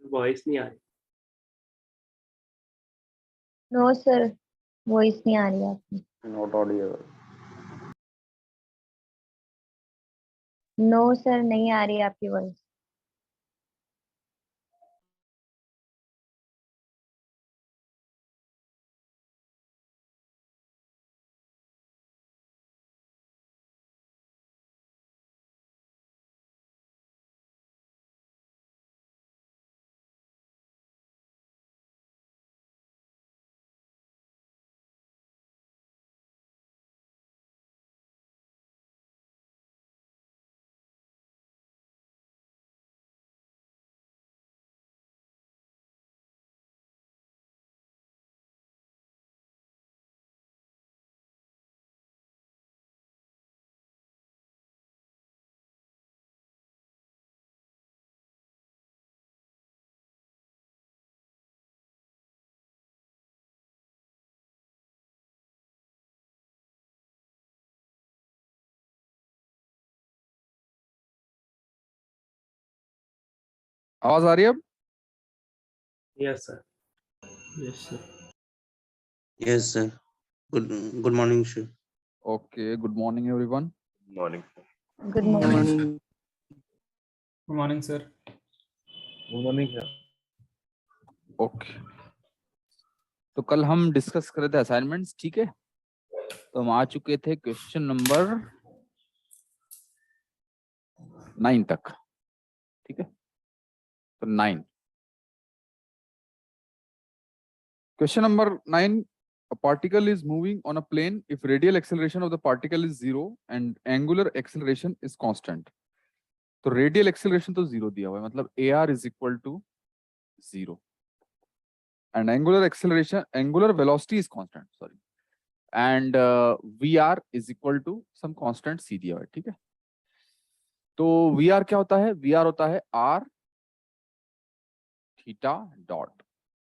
Voice नहीं आ रही। No sir, voice नहीं आ रही आपकी। Not audio. नो सर, नहीं आ रही आपकी वॉइस। आवाज आ रही है अब? Yes sir. Yes sir. Yes, sir. Good morning, sir. Okay, good morning everyone. Morning. Good morning. Good morning sir. Good morning sir. Okay, तो कल हम डिस्कस कर रहे थे असाइनमेंट्स, ठीक है? तो हम आ चुके थे क्वेश्चन नंबर 9 तक, ठीक है? तो 9, question number 9, a particle is moving on a plane if radial acceleration of the particle is 0 and angular acceleration is constant. तो रेडियल एक्सेलरेशन तो 0 दिया हुआ है, मतलब AR is equal to 0 and angular velocity is constant, sorry, and VR is equal to some constant C दिया हुआ है, ठीक है? तो VR क्या होता है? VR होता है R theta dot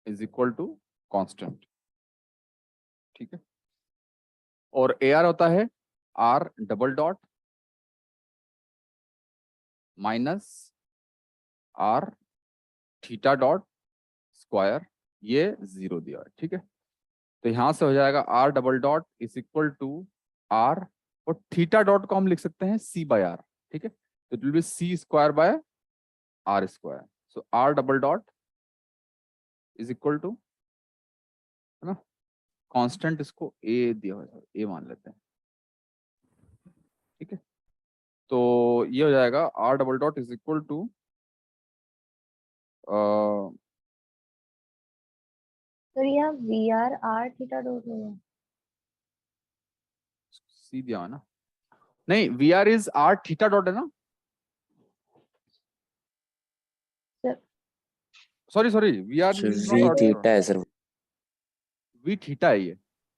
is equal to constant, ठीक है? और AR होता है R double dot minus R theta dot square, ये 0 दिया है, ठीक है? तो यहां से हो जाएगा R double dot is equal to R, और थीटा डॉट को हम लिख सकते हैं C बाय R, ठीक है? तो it will be C square by R square. So R double dot is equal to, है ना, कांस्टेंट, इसको A दिया हुआ है, A मान लेते हैं, ठीक है? तो ये हो जाएगा R double dot is equal to sir यहाँ V R R theta dot होगा। C दिया है ना? नहीं, VR is R theta dot है ना? Sir sorry VR Sir, is V not R theta है sir. V थीटा है ये,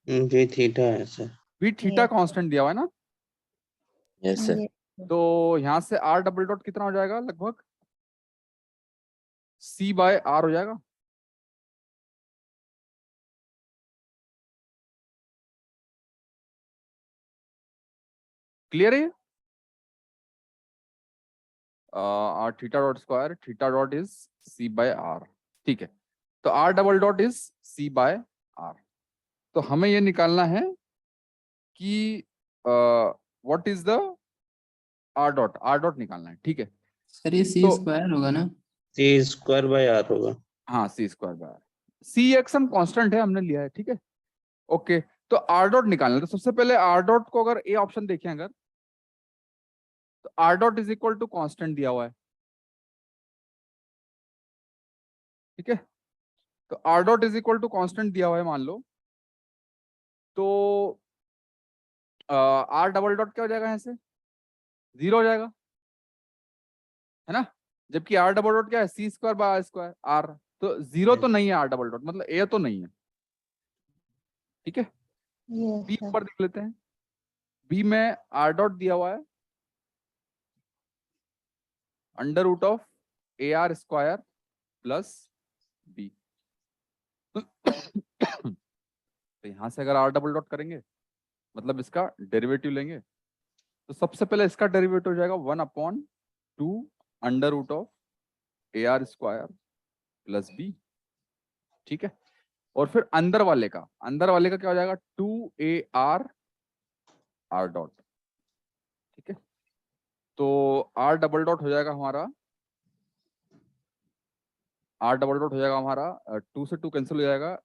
V theta है sir. V theta Yes. Constant दिया हुआ है ना? Yes sir. ये तो यहाँ से R डबल डॉट कितना हो जाएगा? लगभग C बाय R हो जाएगा। क्लियर है ये? R theta dot square, theta dot is C by R, ठीक है? तो R double dot is C by R। तो हमें ये निकालना है कि what is the R dot निकालना है, ठीक है? सर ये सी तो स्क्वायर होगा ना? C square by R होगा। हाँ, C square by R, C एक सम कांस्टेंट है, हमने लिया है, ठीक है? ओके, तो R डॉट निकालना है। तो सबसे पहले R डॉट को अगर ए ऑप्शन देखें अगर, तो R dot is equal to constant दिया हुआ है, ठीक है? तो R dot is equal to constant दिया हुआ है मान लो, तो आर डबल डॉट क्या हो जाएगा, यहाँ से 0 हो जाएगा, है ना, जबकि आर डबल डॉट क्या है, C square by are square R, तो 0 तो नहीं है आर डबल डॉट, मतलब ए तो नहीं है, ठीक है। Yes B sir. ऊपर देख लेते हैं, बी में आर डॉट दिया हुआ है under root of A R square plus B. तो यहां से अगर आर डबल डॉट करेंगे मतलब इसका डेरिवेटिव लेंगे, तो सबसे पहले इसका डेरिवेटिव हो जाएगा 1/2 under root of A R square plus B, ठीक है। और फिर अंदर वाले का क्या हो जाएगा, 2AR आर डॉट, ठीक है। तो आर डबल डॉट हो जाएगा हमारा, 2 से 2 कैंसिल हो जाएगा,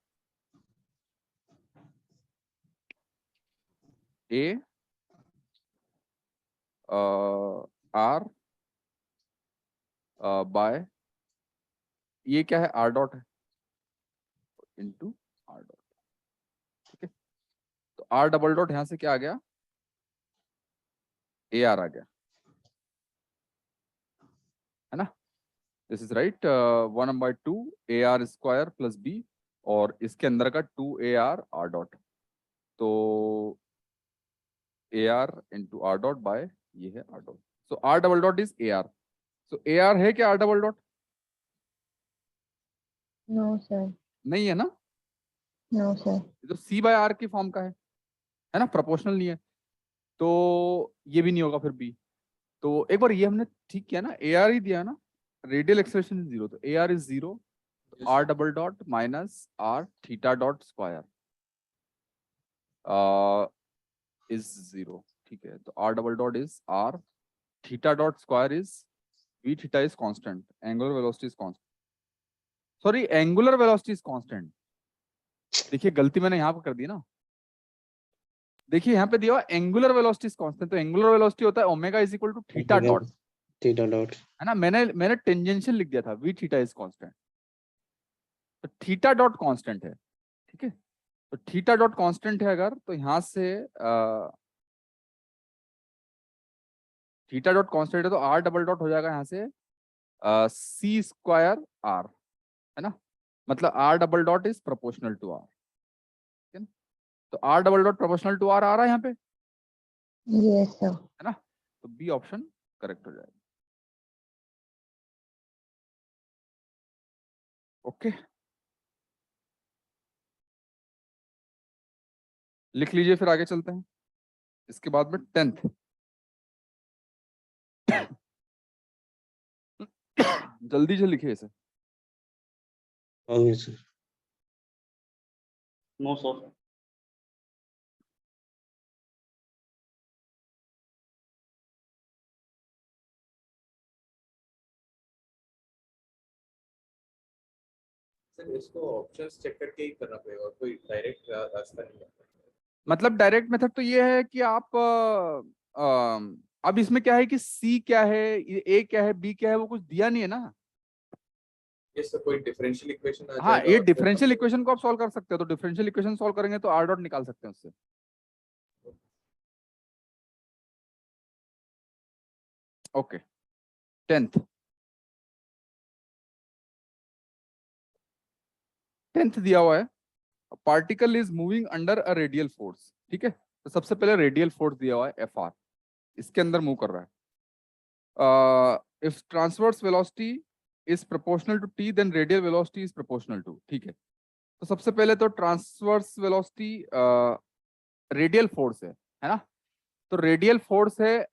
ए आर बाय ये क्या है, आर डॉट है, इंटू आर डॉट, ठीक है। तो आर डबल डॉट यहां से क्या आ गया, ए आर आ गया, है ना। This is right, 1/2 AR square plus B, और इसके अंदर का 2AR आर डॉट, तो AR into R dot by ये है are dot, so R double dot is AR। सो AR है क्या R double dot, no sir. नहीं है ना, नो सर। ये तो C बाय आर की फॉर्म का है ना, प्रोपोर्शनल नहीं है, तो ये भी नहीं होगा फिर B। तो एक बार ये हमने ठीक किया ना, AR ही दिया ना, रेडियल एक्सेलरेशन इज 0, तो AR is 0, R double dot minus are theta dot square is 0, ठीक है। तो are double dot is are theta dot square is v theta is constant, angular velocity is constant, sorry angular velocity is constant. देखिए गलती मैंने यहाँ पर कर दी ना, देखिए यहाँ पे दिया हुआ एंगुलर वेलोसिटी इज कांस्टेंट, तो एंगुलर वेलोसिटी होता है omega is equal to theta dot, theta dot, है ना। मैंने टेंजेंशियल लिख दिया था, v थीटा इज कांस्टेंट, तो थीटा डॉट कांस्टेंट है, ठीक है। तो थीटा डॉट कांस्टेंट है अगर, तो यहां से थीटा डॉट कांस्टेंट है, तो आर डबल डॉट हो जाएगा यहाँ से सी स्क्वायर आर, है ना, मतलब R double dot is proportional to R, ठीक है ना। तो are double dot proportional to R आ रहा है यहाँ पे, यस सर। है ना, तो बी ऑप्शन करेक्ट हो जाएगा। ओके, लिख लीजिए, फिर आगे चलते हैं। इसके बाद में 10th जल्दी से लिखिए इसे। Okay sir. No sir. Sir इसको ऑप्शंस चेक करके ही करना पड़ेगा, कोई डायरेक्ट रास्ता नहीं है। मतलब डायरेक्ट मेथड तो ये है कि आप अब इसमें क्या है कि सी क्या है, ए क्या है, बी क्या है, वो कुछ दिया नहीं है ना। यस सर, कोई डिफरेंशियल इक्वेशन आ हाँ, जाएगा ये और फिर डिफरेंशियल इक्वेशन को आप सॉल्व कर सकते हो, तो डिफरेंशियल इक्वेशन सॉल्व करेंगे तो आर डॉट निकाल सकते हैं उससे। ओके, 10th दिया हुआ है, particle is moving under a radial force, ठीक है। तो सबसे पहले रेडियल फोर्स दिया हुआ है एफ आर, इसके अंदर मूव कर रहा है। If transverse velocity is proportional to T then radial velocity is proportional to, ठीक है। तो सबसे पहले तो ट्रांसवर्स वेलोसिटी रेडियल फोर्स है ना, तो रेडियल फोर्स है,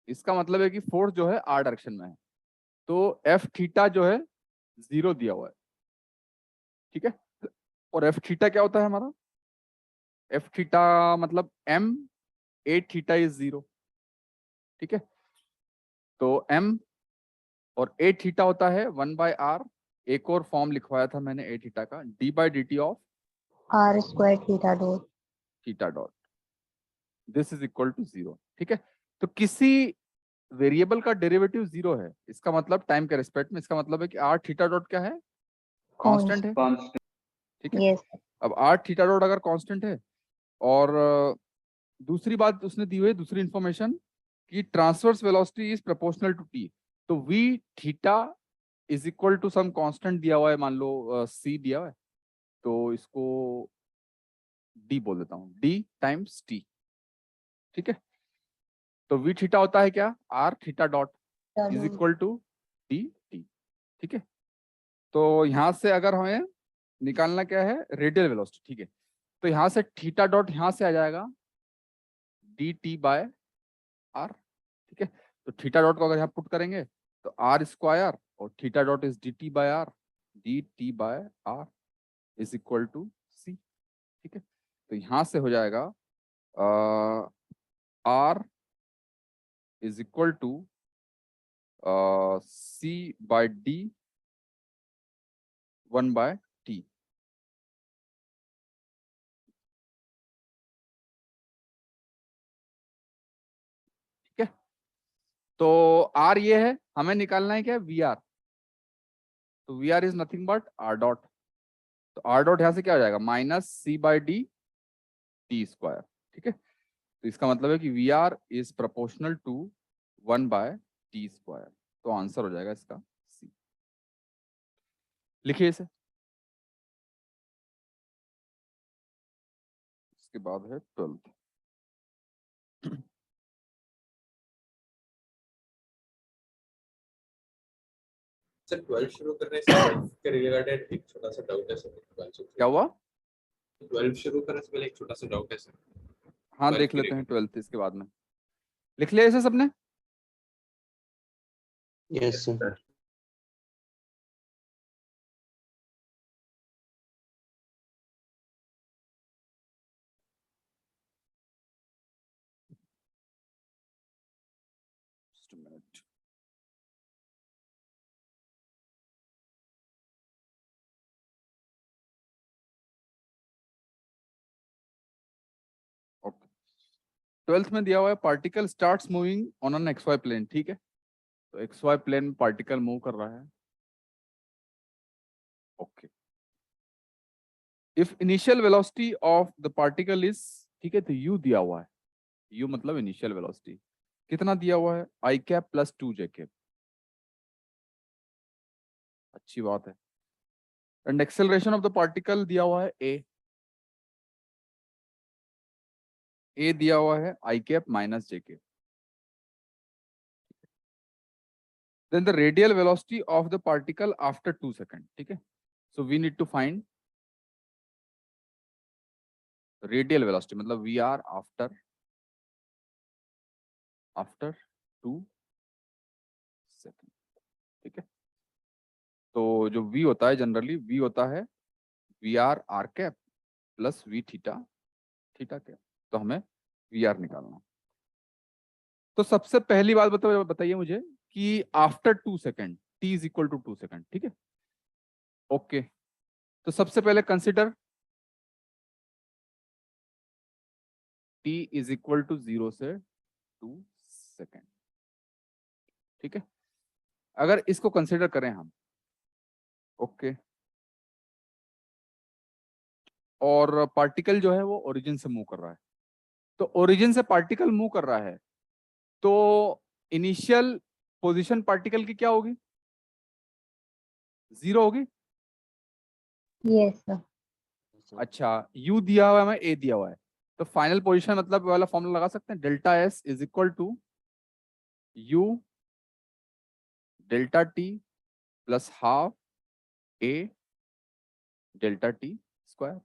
इसका मतलब है कि फोर्स जो है आर डायरेक्शन में है, तो एफ थीटा जो है 0 दिया हुआ है, ठीक है। और एफ थीटा क्या होता है हमारा, एफ थीटा मतलब m, ए थीटा इज 0, ठीक है। तो m और ए थीटा होता है 1/r, एक और फॉर्म लिखवाया था मैंने ए थीटा का, d/dt of R square theta dot. Theta dot, this is equal to 0, ठीक है। तो किसी वेरिएबल का डेरिवेटिव 0 है, इसका मतलब टाइम के रिस्पेक्ट में, इसका मतलब है कि आर थीटा डॉट क्या है, कांस्टेंट है, ठीक है। यस। अब आर थीटा डॉट अगर कांस्टेंट है और दूसरी बात उसने दी हुई है, दूसरी इंफॉर्मेशन कि transverse velocity is proportional to T, तो we theta is equal to some constant दिया हुआ है, मान लो सी दिया हुआ है, तो इसको डी बोल देता हूँ, डी टाइम्स टी, ठीक है। तो वी थीटा होता है क्या, R theta dot is equal to D T, ठीक है। तो यहाँ से अगर हमें निकालना क्या है, रेडियल वेलोसिटी, ठीक है। तो यहाँ से थीटा डॉट यहाँ से आ जाएगा डी टी बाय आर, ठीक है। तो थीटा डॉट को अगर यहाँ पुट करेंगे तो आर स्क्वायर और theta dot is D T by R, D T by R is equal to C, ठीक है। तो यहाँ से हो जाएगा R is equal to C by D 1 by T, ठीक है। तो आर ये है, हमें निकालना है क्या, वी आर। तो we R is nothing but R dot, तो आर डॉट यहाँ से क्या हो जाएगा, minus C by D T square, ठीक है। तो इसका मतलब है कि V R is proportional to 1 by T square, तो आंसर हो जाएगा इसका सी। लिखिए इसे। इसके बाद है 12th। सर 12 शुरू करने से 12 के रिगार्डेड एक छोटा सा डाउट है सर। क्या हुआ, 12 शुरू करने से पहले एक छोटा सा डाउट है सर। हाँ 12 देख के लेते हैं 12th इसके बाद में। लिख लिया इसे सबने? Yes, sir. Just a minute. Okay, 12th में दिया हुआ है particle starts moving on an X Y plane, ठीक है। तो एक्स वाई प्लेन में पार्टिकल मूव कर रहा है, okay. If initial velocity of the particle is, ठीक है, तो यू दिया हुआ है, यू मतलब इनिशियल वेलोसिटी कितना दिया हुआ है, I cap plus 2 J cap, अच्छी बात है। And acceleration of the particle दिया हुआ है ए दिया हुआ है I cap minus J cap. Then the radial velocity of the particle after 2 seconds, ठीक है। So we need to find radial velocity, मतलब VR after 2 seconds, ठीक है। तो जो V होता है जनरली, V होता है VR R cap plus V theta cap, तो हमें VR निकालना। तो सबसे पहली बात बताइए मुझे कि after 2 second t is equal to 2 second, ठीक है, ओके। तो सबसे पहले consider t is equal to 0 से 2 सेकेंड, ठीक है। अगर इसको कंसिडर करें हम, ओके, और पार्टिकल जो है वो ओरिजिन से मूव कर रहा है, तो ओरिजिन से पार्टिकल मूव कर रहा है, तो इनिशियल पोजीशन पार्टिकल की क्या होगी, 0 होगी। Yes sir. अच्छा, u दिया हुआ है, हमें a दिया हुआ है, तो फाइनल पोजीशन मतलब वाला फॉर्मूला लगा सकते हैं, delta s is equal to u delta t plus half a delta t square.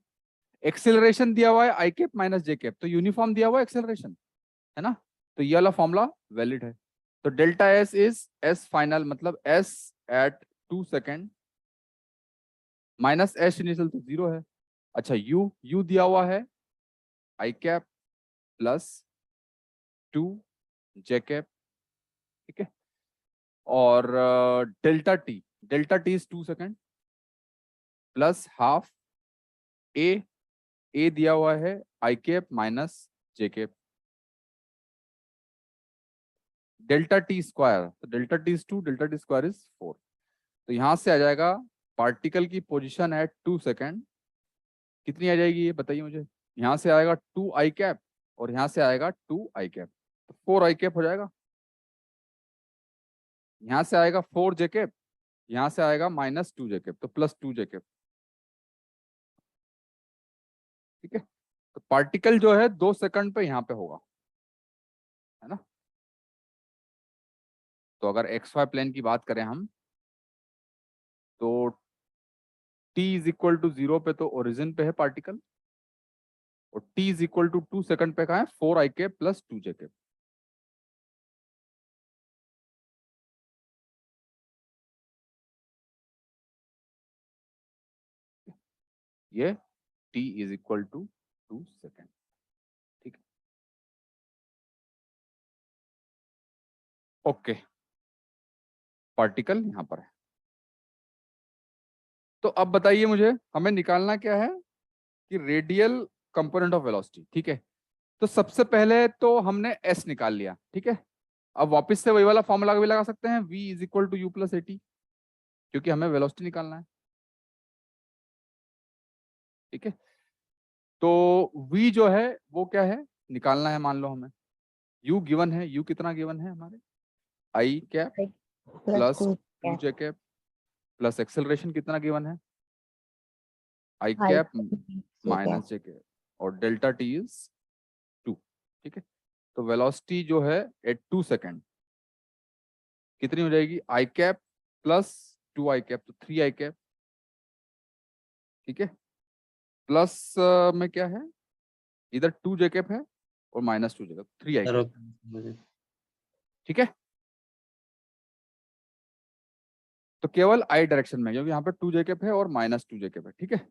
Acceleration दिया हुआ है I cap minus J cap, तो यूनिफॉर्म दिया हुआ है एक्सेलरेशन, है ना, तो ये वाला फॉर्मूला वैलिड है। तो delta s is s final मतलब s at 2 second minus s initial, तो 0 है। अच्छा, u दिया हुआ है I cap plus 2 J cap, ठीक है। और delta T is 2 second plus half A दिया हुआ है I cap minus J cap, delta T square, तो delta T is 2, delta T square is 4। तो यहां से आ जाएगा पार्टिकल की पोजीशन एट 2 सेकेंड कितनी आ जाएगी ये बताइए मुझे। यहाँ से आएगा 2 आई कैप और यहाँ से आएगा 2 आई कैप, तो 4 आई कैप हो जाएगा। यहाँ से आएगा 4 जे कैप, यहाँ से आएगा -2 जे कैप, तो +2 जे कैप। ठीक है, तो पार्टिकल जो है 2 सेकंड पे यहाँ पे होगा, है ना। तो अगर XY प्लेन की बात करें हम, तो t इज इक्वल टू 0 पे तो ओरिजिन पे है पार्टिकल, और t is equal to 2 second पे कहाँ है, 4 I cap plus 2 J cap. ये t is equal to 2 second. ठीक है, ओके, पार्टिकल यहां पर है। तो अब बताइए मुझे, हमें निकालना क्या है कि रेडियल कंपोनेंट ऑफ वेलोसिटी। ठीक है, तो सबसे पहले तो हमने s निकाल लिया। ठीक है, अब वापस से वही वाला फॉर्मूला भी लगा सकते हैं, v is equal to u plus at, क्योंकि हमें वेलोसिटी निकालना है। ठीक है, तो v जो है वो क्या है, निकालना है। मान लो हमें u गिवन है, u कितना गिवन है हमारे, आई cap plus 2 J cap plus acceleration कितना गिवन है, I cap minus J cap, और डेल्टा टी इज 2। ठीक है, तो वेलोसिटी जो है एट 2 सेकेंड कितनी हो जाएगी, आई कैप प्लस 2 आई कैप, तो 3 आई कैप। ठीक है, प्लस में क्या है, इधर 2 जे कैप है और -2 जे कैप, 3 आई सर कैप। ठीक है, तो केवल आई डायरेक्शन में, क्योंकि यहाँ पे 2 जे कैप है और -2 जे कैप है। ठीक है,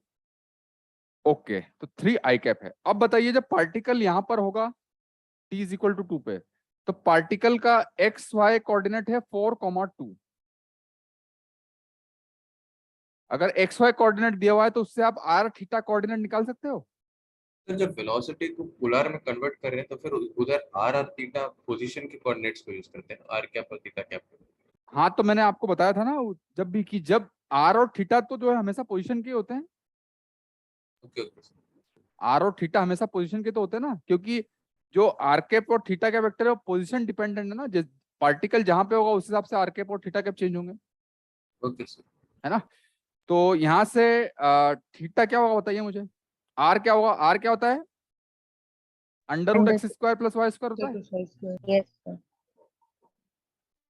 ओके, तो 3 आई कैप है। अब बताइए जब पार्टिकल यहाँ पर होगा t इज इक्वल टू 2 पे, तो पार्टिकल का XY कोऑर्डिनेट है 4,2। अगर XY कोऑर्डिनेट दिया हुआ है तो उससे आप r थीटा कोऑर्डिनेट निकाल सकते हो। तो जब वेलोसिटी को पोलर में कन्वर्ट कर रहे हैं तो फिर उधर आर और थीटा पोजीशन के कोऑर्डिनेट्स को यूज करते हैं, आर कैप और थीटा कैप। हाँ, तो मैंने आपको बताया था ना जब भी कि जब r और थीटा तो जो है हमेशा पोजीशन के होते हैं। Okay okay. r और थीटा हमेशा पोजीशन के तो होते हैं ना, क्योंकि जो r कैप और थीटा का वेक्टर है वो पोजीशन डिपेंडेंट है ना। जिस पार्टिकल जहां पे होगा उस हिसाब से r कैप और थीटा कैप चेंज होंगे, ओके सर। है ना। तो यहाँ से थीटा क्या होगा बताइए मुझे, r क्या होगा, r क्या होता है, √x² + y² होता है। Yes sir.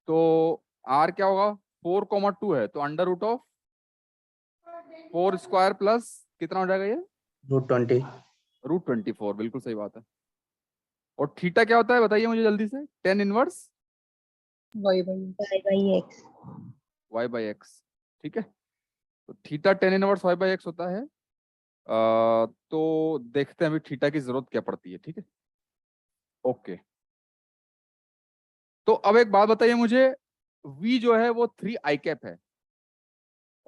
तो r क्या होगा, 4,2 है, तो √4² प्लस कितना हो जाएगा ये, √20। √24, बिल्कुल सही बात है। और थीटा क्या होता है बताइए मुझे जल्दी से, tan inverse y by x। y/x। ठीक है, तो थीटा tan इनवर्स y/x होता है। तो देखते हैं अभी थीटा की जरूरत क्या पड़ती है। ठीक है, ओके, तो अब एक बात बताइए मुझे, v जो है वो 3 आई कैप है,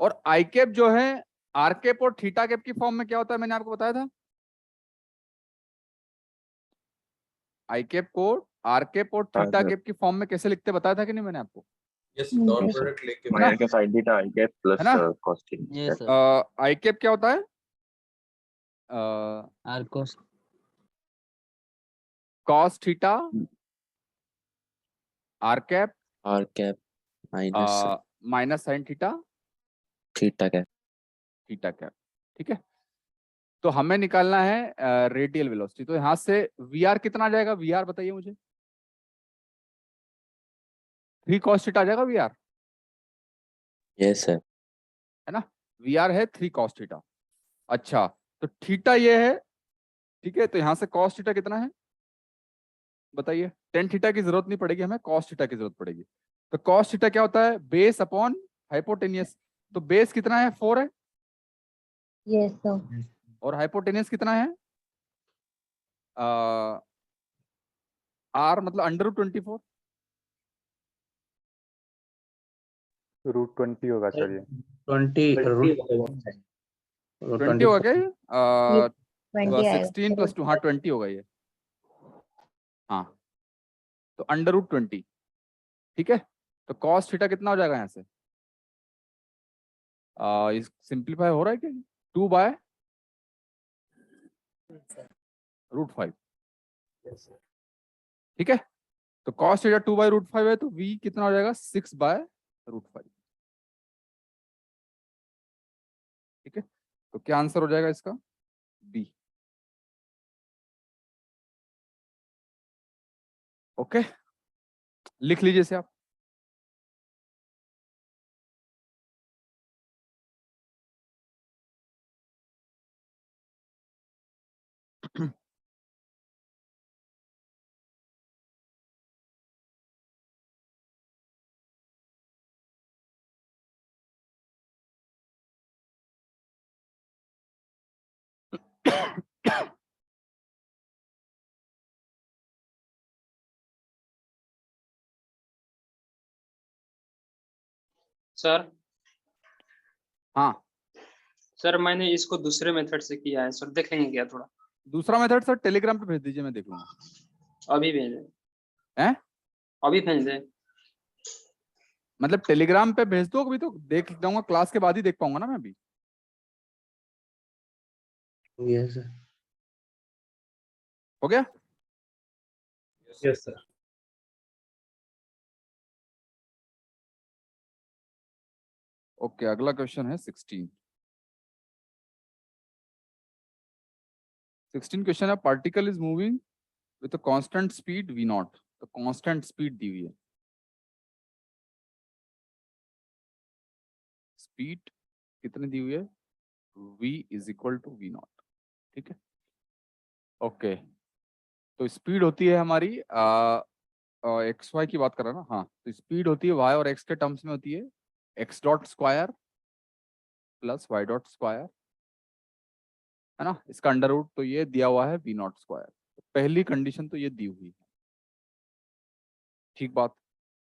और आई कैप जो है आर कैप और थीटा कैप की फॉर्म में क्या होता है, मैंने आपको बताया था। आई कैप को आर कैप और थीटा कैप की फॉर्म में कैसे लिखते बताया था कि नहीं मैंने आपको, यस, डॉट प्रोडक्ट लेके है ना? के sine theta I cap plus है ना? cos theta. Yes sir. I cap क्या होता है, R cos cos theta R cap R cap minus minus sine theta theta cap. Theta cap. ठीक है, तो हमें निकालना है रेडियल वेलोसिटी। तो यहाँ से वी आर कितना आ जाएगा, वी आर बताइए मुझे, 3 cos थीटा आ जाएगा वी आर, यस सर। है ना। वी आर है 3 cos थीटा। अच्छा, तो थीटा ये है। ठीक है, तो यहाँ से cos थीटा कितना है बताइए, tan थीटा की जरूरत नहीं पड़ेगी, हमें cos थीटा की जरूरत पड़ेगी। तो cos थीटा क्या होता है, बेस अपॉन हाइपोटेनियस। तो बेस कितना है, 4 है, यस सर। और हाइपोटेनियस कितना है, आर मतलब √24। √20 होगा सर ये। 20 20 होगा क्या ये? 20 आएगा। 16 + 2, हाँ 20 होगा ये। हाँ, तो √20। ठीक है, तो cos थीटा कितना हो जाएगा यहाँ से, सिंप्लीफाई हो रहा है क्या, 2 √5, Yes, sir. ठीक है। तो कॉस थीटा 2/√5 है, तो v कितना हो जाएगा 6/√5, ठीक है। तो क्या आंसर हो जाएगा इसका, बी। ओके, लिख लीजिए इसे आप। सर हाँ, सर मैंने इसको दूसरे मेथड से किया है सर, देखेंगे क्या थोड़ा? दूसरा मेथड सर टेलीग्राम पे भेज दीजिए, मैं देख लूंगा। अभी भेजें? हैं? अभी भेज दें? मतलब टेलीग्राम पे भेज दो, अभी तो देख जाऊंगा, क्लास के बाद ही देख पाऊंगा ना मैं अभी। Yes, sir. हो गया? Yes, sir. ओके, अगला क्वेश्चन है 16 क्वेश्चन है, particle is moving with a constant speed v not. तो कांस्टेंट स्पीड दी हुई है, स्पीड कितनी दी हुई है, v = v नॉट, ठीक है। ओके, तो स्पीड होती है हमारी एक्स वाई की बात कर रहा है ना, हाँ। तो स्पीड होती है y और x के टर्म्स में होती है x.² प्लस y.², है ना, इसका अंडर रूट। तो ये दिया हुआ है v0²। पहली कंडीशन तो ये दी हुई है, ठीक बात।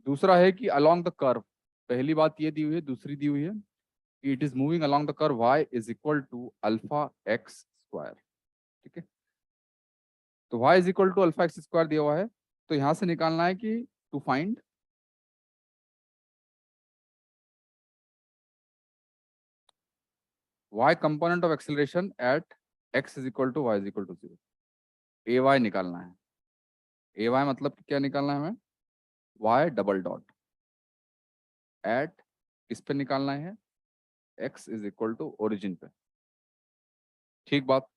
दूसरा है कि अलोंग द कर्व, पहली बात ये दी हुई है, दूसरी दी हुई है कि it is moving along the curve y = α(x²), ठीक है। तो y = α(x²) दिया हुआ है, तो यहां से निकालना है कि to find y component of acceleration at x = y = 0। ay निकालना है, ay मतलब क्या निकालना है हमें, y डबल डॉट एट, किस पे निकालना है, x = ओरिजिन पे, ठीक बात।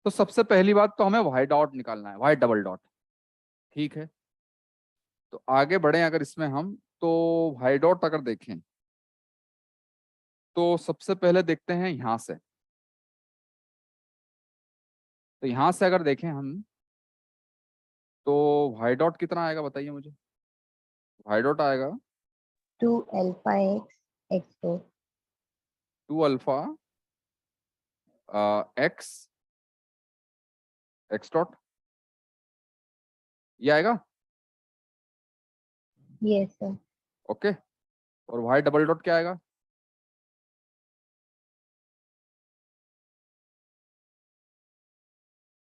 तो सबसे पहली बात तो हमें y डॉट निकालना है, y डबल डॉट, ठीक है। तो आगे बढ़े अगर इसमें हम, तो y डॉट अगर देखें तो सबसे पहले देखते हैं यहां से। तो यहां से अगर देखें हम, तो y डॉट कितना आएगा बताइए मुझे, y डॉट आएगा 2 alpha x x dot 2 alpha x dot, ये आएगा, yes sir ओके। और y डबल डॉट क्या आएगा,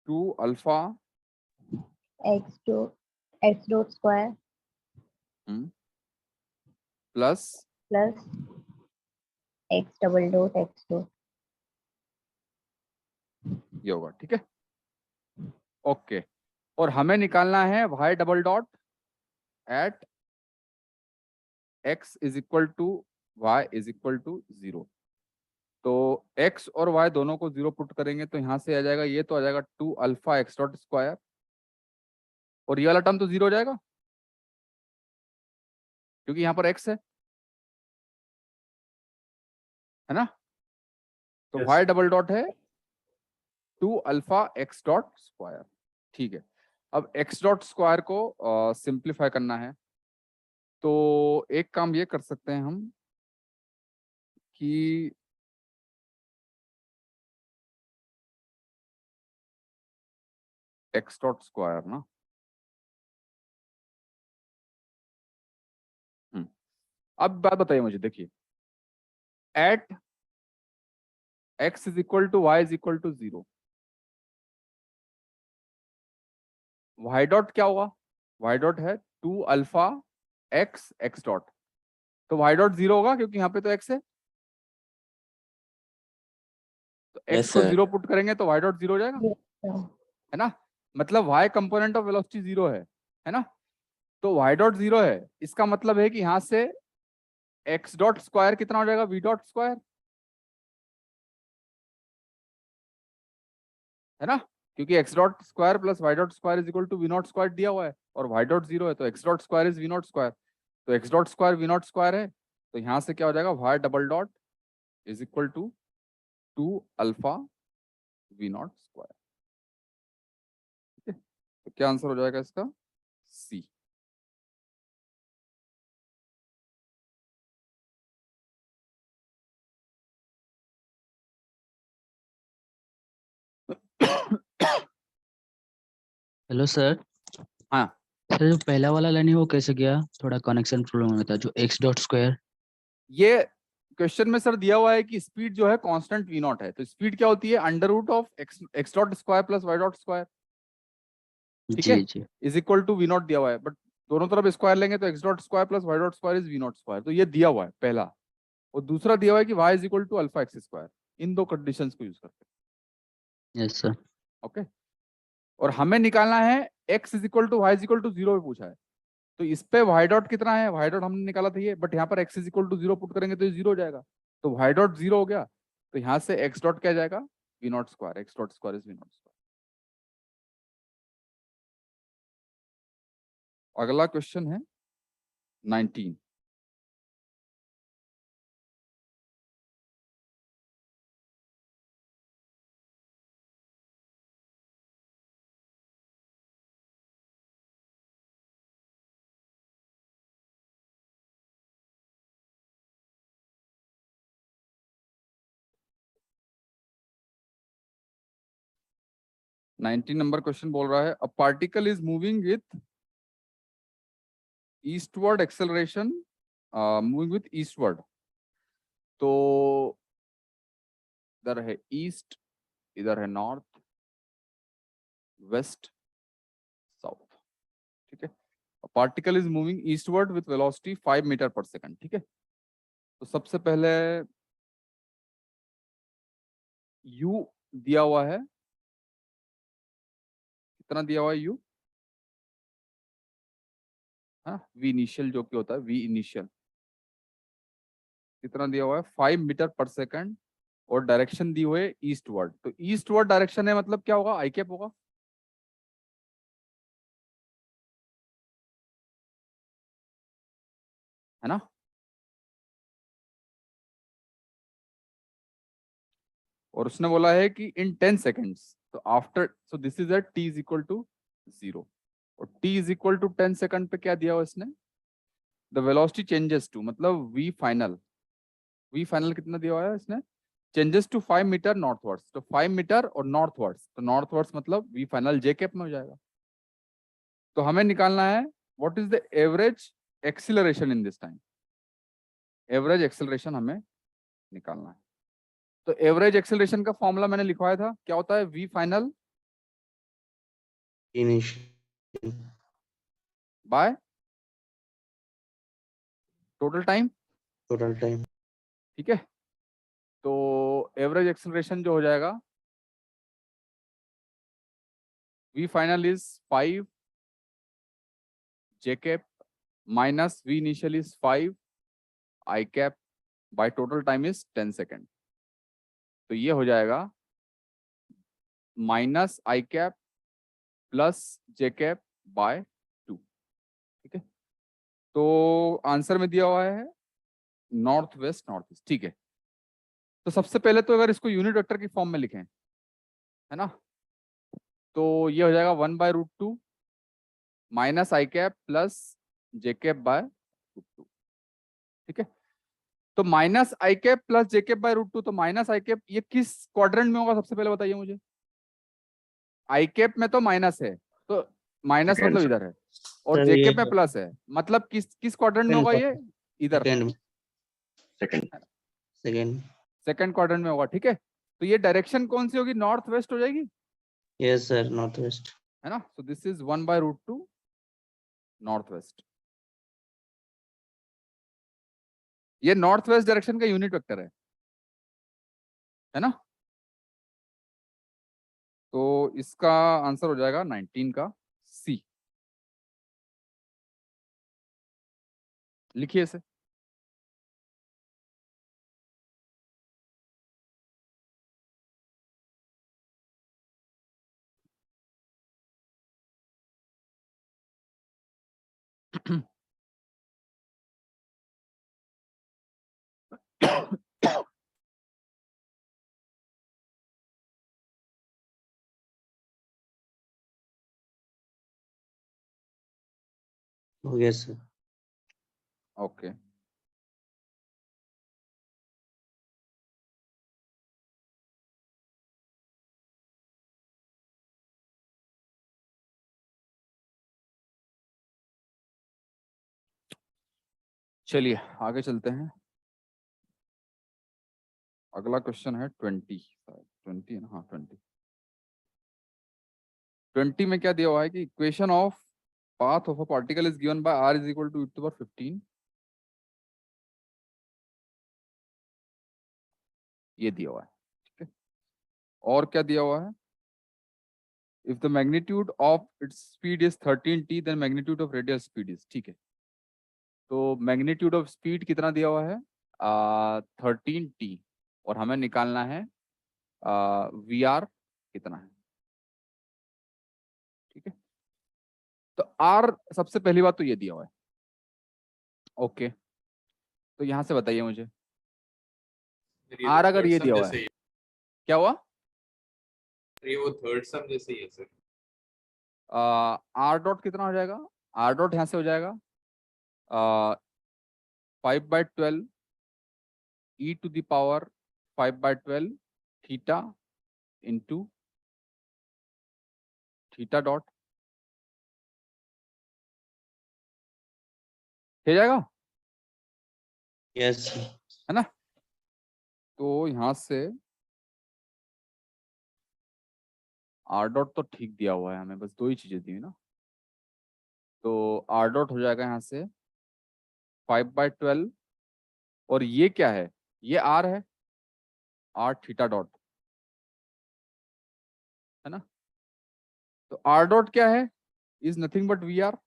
2 alpha x dot square plus plus x double dot x dot ये होगा, ठीक है, ओके। और हमें निकालना है y double dot at x y = 0। तो x और y दोनों को 0 पुट करेंगे तो यहाँ से आ जाएगा, ये तो आ जाएगा 2 अल्फा x.², और ये वाला टर्म तो 0 हो जाएगा क्योंकि यहाँ पर x है ना। तो Yes. y डबल डॉट है 2 अल्फा x.², ठीक है। अब x.² को सिंप्लीफाई करना है, तो एक काम ये कर सकते हैं हम कि x.² ना, अब बात बताइए मुझे, देखिए at x = y = 0, y dot क्या होगा, y डॉट है 2 अल्फा x डॉट, तो y डॉट 0 होगा क्योंकि यहाँ पे तो x है। तो Yes, x को sir. 0 पुट करेंगे तो y डॉट 0 हो जाएगा, है ना? मतलब y कंपोनेंट ऑफ वेलोसिटी 0 है ना? तो y डॉट 0 है, इसका मतलब है कि यहाँ से x डॉट स्क्वायर कितना हो जाएगा, v डॉट स्क्वायर, है ना? क्योंकि x dot square plus y dot square is equal to v not square दिया हुआ है और y डॉट 0 है, तो x dot square is v not square, तो x dot square v not square है, तो यहाँ से क्या हो जाएगा, y double dot is equal to 2 alpha v not square. ठीक है, तो क्या आंसर हो जाएगा इसका, सी। Hello sir. हाँ, सर जो पहला वाला लाइन है वो कैसे गया, थोड़ा कनेक्शन प्रॉब्लम हो था, जो एक्स डॉट स्क्वायर। ये क्वेश्चन में सर दिया हुआ है कि स्पीड जो है कांस्टेंट v नॉट है, तो स्पीड क्या होती है, under root of x dot square plus y dot square, ठीक है, जी जी। Is equal to v not दिया हुआ है, बट दोनों तरफ स्क्वायर लेंगे तो x dot square plus y dot square is v not square, तो ये दिया हुआ है पहला, और दूसरा दिया हुआ है कि y is equal to alpha X square, इन दो कंडीशंस को यूज करके, यस सर। ओके। और हमें निकालना है x is equal to y is equal to 0 पे पूछा है, तो इस पे y डॉट कितना है, y डॉट हमने निकाला था ये, बट यहाँ पर x is equal to 0 put करेंगे तो ये 0 हो जाएगा, तो y डॉट 0 हो गया, तो यहाँ से x डॉट क्या जाएगा, v not square, x dot square is v not square. अगला क्वेश्चन है 19। नंबर क्वेश्चन बोल रहा है, अ particle is moving with eastward acceleration, moving with eastward, तो इधर है ईस्ट, इधर है नॉर्थ, वेस्ट, साउथ, ठीक है। Particle is moving eastward with velocity 5 metre per second, ठीक है। तो सबसे पहले u दिया हुआ है, कितना दिया हुआ है u, हाँ, v इनिशियल जो कि होता है v इनिशियल, कितना दिया हुआ है 5 मीटर पर सेकंड, और डायरेक्शन दी हुई है ईस्टवर्ड, तो ईस्टवर्ड डायरेक्शन है मतलब क्या होगा, आई कैप होगा, है ना? और उसने बोला है कि इन 10 सेकेंड्स, तो after, so this is at t is equal to 0, और t is equal to 10 second पे क्या दिया हुआ इसने, द वेलोसिटी चेंजेस टू, मतलब v फाइनल कितना दिया हुआ है इसने, चेंजेस टू 5 मीटर नॉर्थवर्ड्स, तो 5 मीटर और नॉर्थवर्ड्स, तो नॉर्थवर्ड्स मतलब v फाइनल j कैप में हो जाएगा। तो हमें निकालना है what is the average acceleration in this time, average acceleration हमें निकालना है। तो एवरेज एक्सीलरेशन का फॉर्मूला मैंने लिखवाया था, क्या होता है, v final initial by total time, total time. ठीक है। तो एवरेज एक्सेलरेशन जो हो जाएगा, v final is 5 j cap minus v initial is 5 i cap by total time is 10 second, तो ये हो जाएगा minus i cap plus j cap by 2, ठीक है। तो आंसर में दिया हुआ है नॉर्थ वेस्ट नॉर्थ ईस्ट, ठीक है। तो सबसे पहले तो अगर इसको यूनिट वेक्टर की फॉर्म में लिखें, है ना, तो ये हो जाएगा 1/√2 minus I cap plus J cap by √2, ठीक है। तो minus I cap plus J cap by √2, तो माइनस आई कैप ये किस क्वाड्रेंट में होगा, सबसे पहले बताइए मुझे। आई कैप में तो माइनस है, तो माइनस Second, मतलब इधर है, और सर जे ये कैप में प्लस है, मतलब किस क्वाड्रेंट में होगा ये, इधर, second second, second second quadrant में होगा, ठीक है। तो ये डायरेक्शन कौन सी होगी, नॉर्थ वेस्ट हो जाएगी, यस सर, नॉर्थ वेस्ट। है ना। सो दिस इज 1/√2 नॉर्थ वेस्ट, ये नॉर्थ वेस्ट डायरेक्शन का यूनिट वेक्टर है ना। तो इसका आंसर हो जाएगा 19 का सी। लिखिए इसे। हो गया सर। ओके, चलिए आगे चलते हैं। अगला क्वेश्चन है 20 है ना, हाँ 20 में क्या दिया हुआ है कि equation of path of a particle is given by r is equal to e⁻15। ये दिया हुआ है, ठीक है। और क्या दिया हुआ है, if the magnitude of its speed is 13t then magnitude of radial speed is, ठीक है। तो मैग्नीट्यूड ऑफ स्पीड कितना दिया हुआ है 13t, और हमें निकालना है vr कितना है, ठीक है। तो r सबसे पहली बात तो ये दिया हुआ है, ओके। तो यहाँ से बताइए मुझे, फिर r तो अगर third ये sum दिया हुआ जैसे है, ही क्या हुआ, ये वो थर्ड सम जैसे ही है सर। r डॉट कितना हो जाएगा, r डॉट यहाँ से हो जाएगा 5/12 e to the power 5/12 theta into theta dot, हो जाएगा, यस सर। है ना। तो यहाँ से r डॉट तो ठीक दिया हुआ है हमें, बस दो ही चीजें दी हुई ना। तो r डॉट हो जाएगा यहाँ से 5/12, और ये क्या है, ये r है, r थीटा डॉट, है ना। तो r डॉट क्या है, is nothing but v r,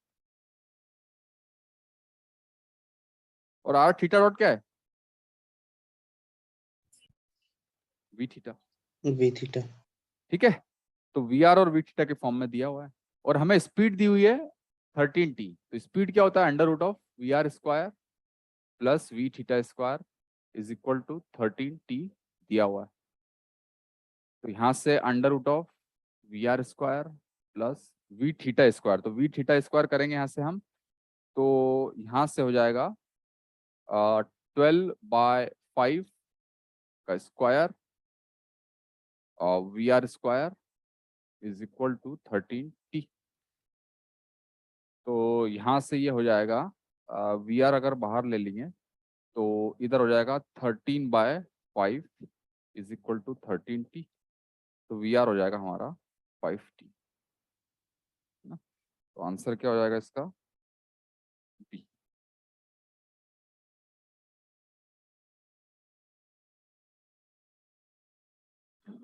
और r थीटा डॉट क्या है, वी थीटा, वी थीटा। ठीक है। तो वी आर और वी थीटा के फॉर्म में दिया हुआ है, और हमें स्पीड दी हुई है 13t। तो स्पीड क्या होता है, under root of v r square plus v theta square is equal to 13t दिया हुआ है। तो यहाँ से under root of v r square plus v theta square, तो वी थीटा स्क्वायर करेंगे यहाँ से हम, तो यहाँ से हो जाएगा 12/5 का स्क्वायर और v r square is equal to 13t। तो यहाँ से ये हो जाएगा वी आर अगर बाहर ले लेंगे तो इधर हो जाएगा 13/5 इज इक्वल टू 13t। तो वी आर हो जाएगा हमारा 5t, है ना। तो आंसर क्या हो जाएगा इसका, बी।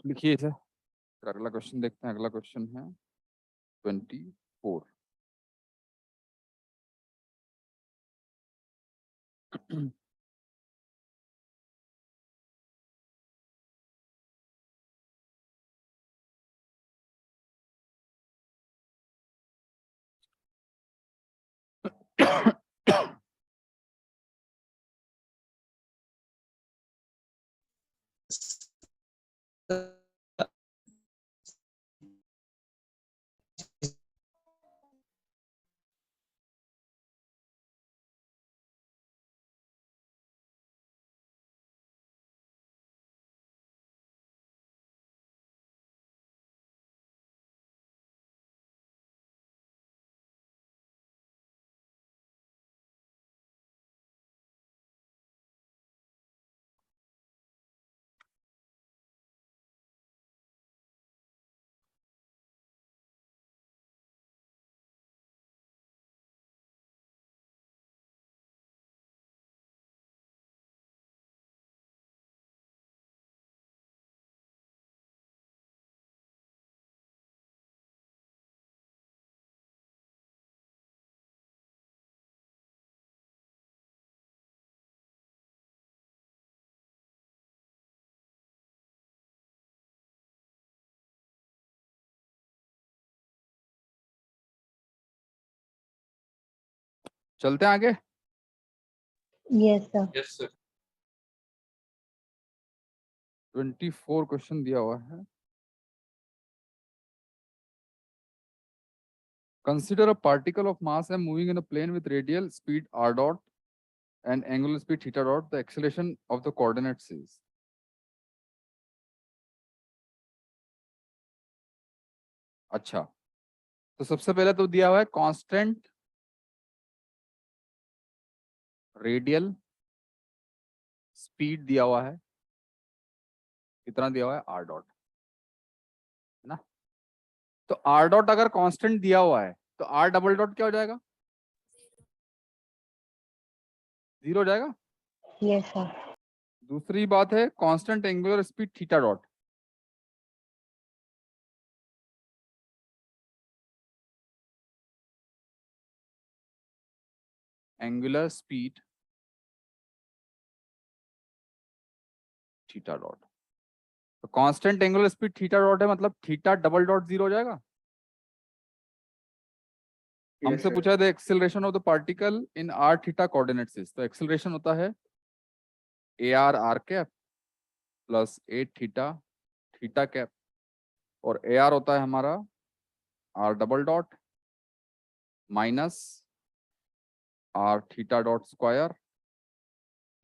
लिखिए इसे। फिर अगला क्वेश्चन देखते हैं। अगला क्वेश्चन है 24। चलते हैं आगे। Yes sir. Yes sir. 24 question दिया हुआ है। Consider a particle of mass m moving in a plane with radial speed r dot and angular speed theta dot. The acceleration of the coordinates is. अच्छा, तो सबसे पहले तो दिया हुआ है कांस्टेंट रेडियल स्पीड दिया हुआ है, कितना दिया हुआ है आर डॉट, है ना। तो आर डॉट अगर कांस्टेंट दिया हुआ है तो आर डबल डॉट क्या हो जाएगा, 0 हो जाएगा। Yes sir. दूसरी बात है constant angular speed theta dot, angular speed theta dot. तो constant angular speed theta dot है, मतलब थीटा डबल डॉट 0 हो जाएगा। हमसे पूछा है the acceleration of the particle in r theta coordinates is. तो एक्सेलरेशन होता है a r are cap plus a theta theta cap, और ए आर होता है हमारा r double dot minus are theta dot square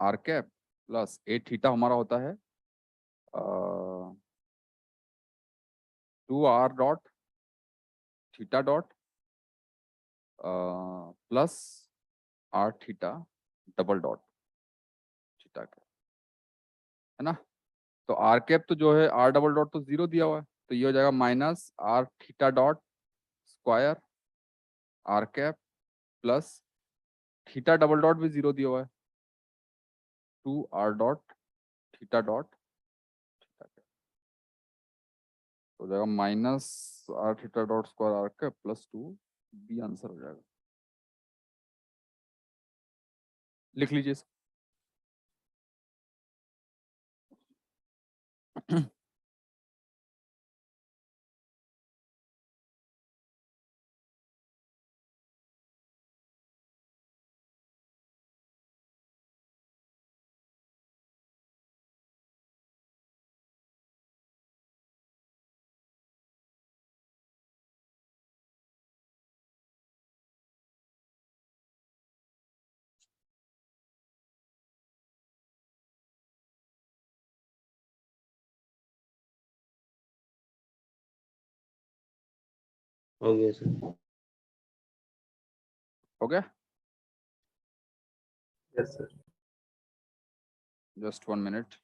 r cap plus a theta हमारा होता है 2 are dot theta dot plus are theta double dot theta cap, है ना। तो आर कैप तो जो है आर डबल डॉट तो 0 दिया हुआ है, तो ये हो जाएगा minus are theta dot square r cap plus theta double dot भी 0 दिया हुआ है, 2 are dot theta dot theta cap, तो हो जाएगा minus are theta dot square r cap plus 2, B answer हो जाएगा। लिख लीजिए इसको। हो गया सर। हो गया, yes sir. Just 1 minute.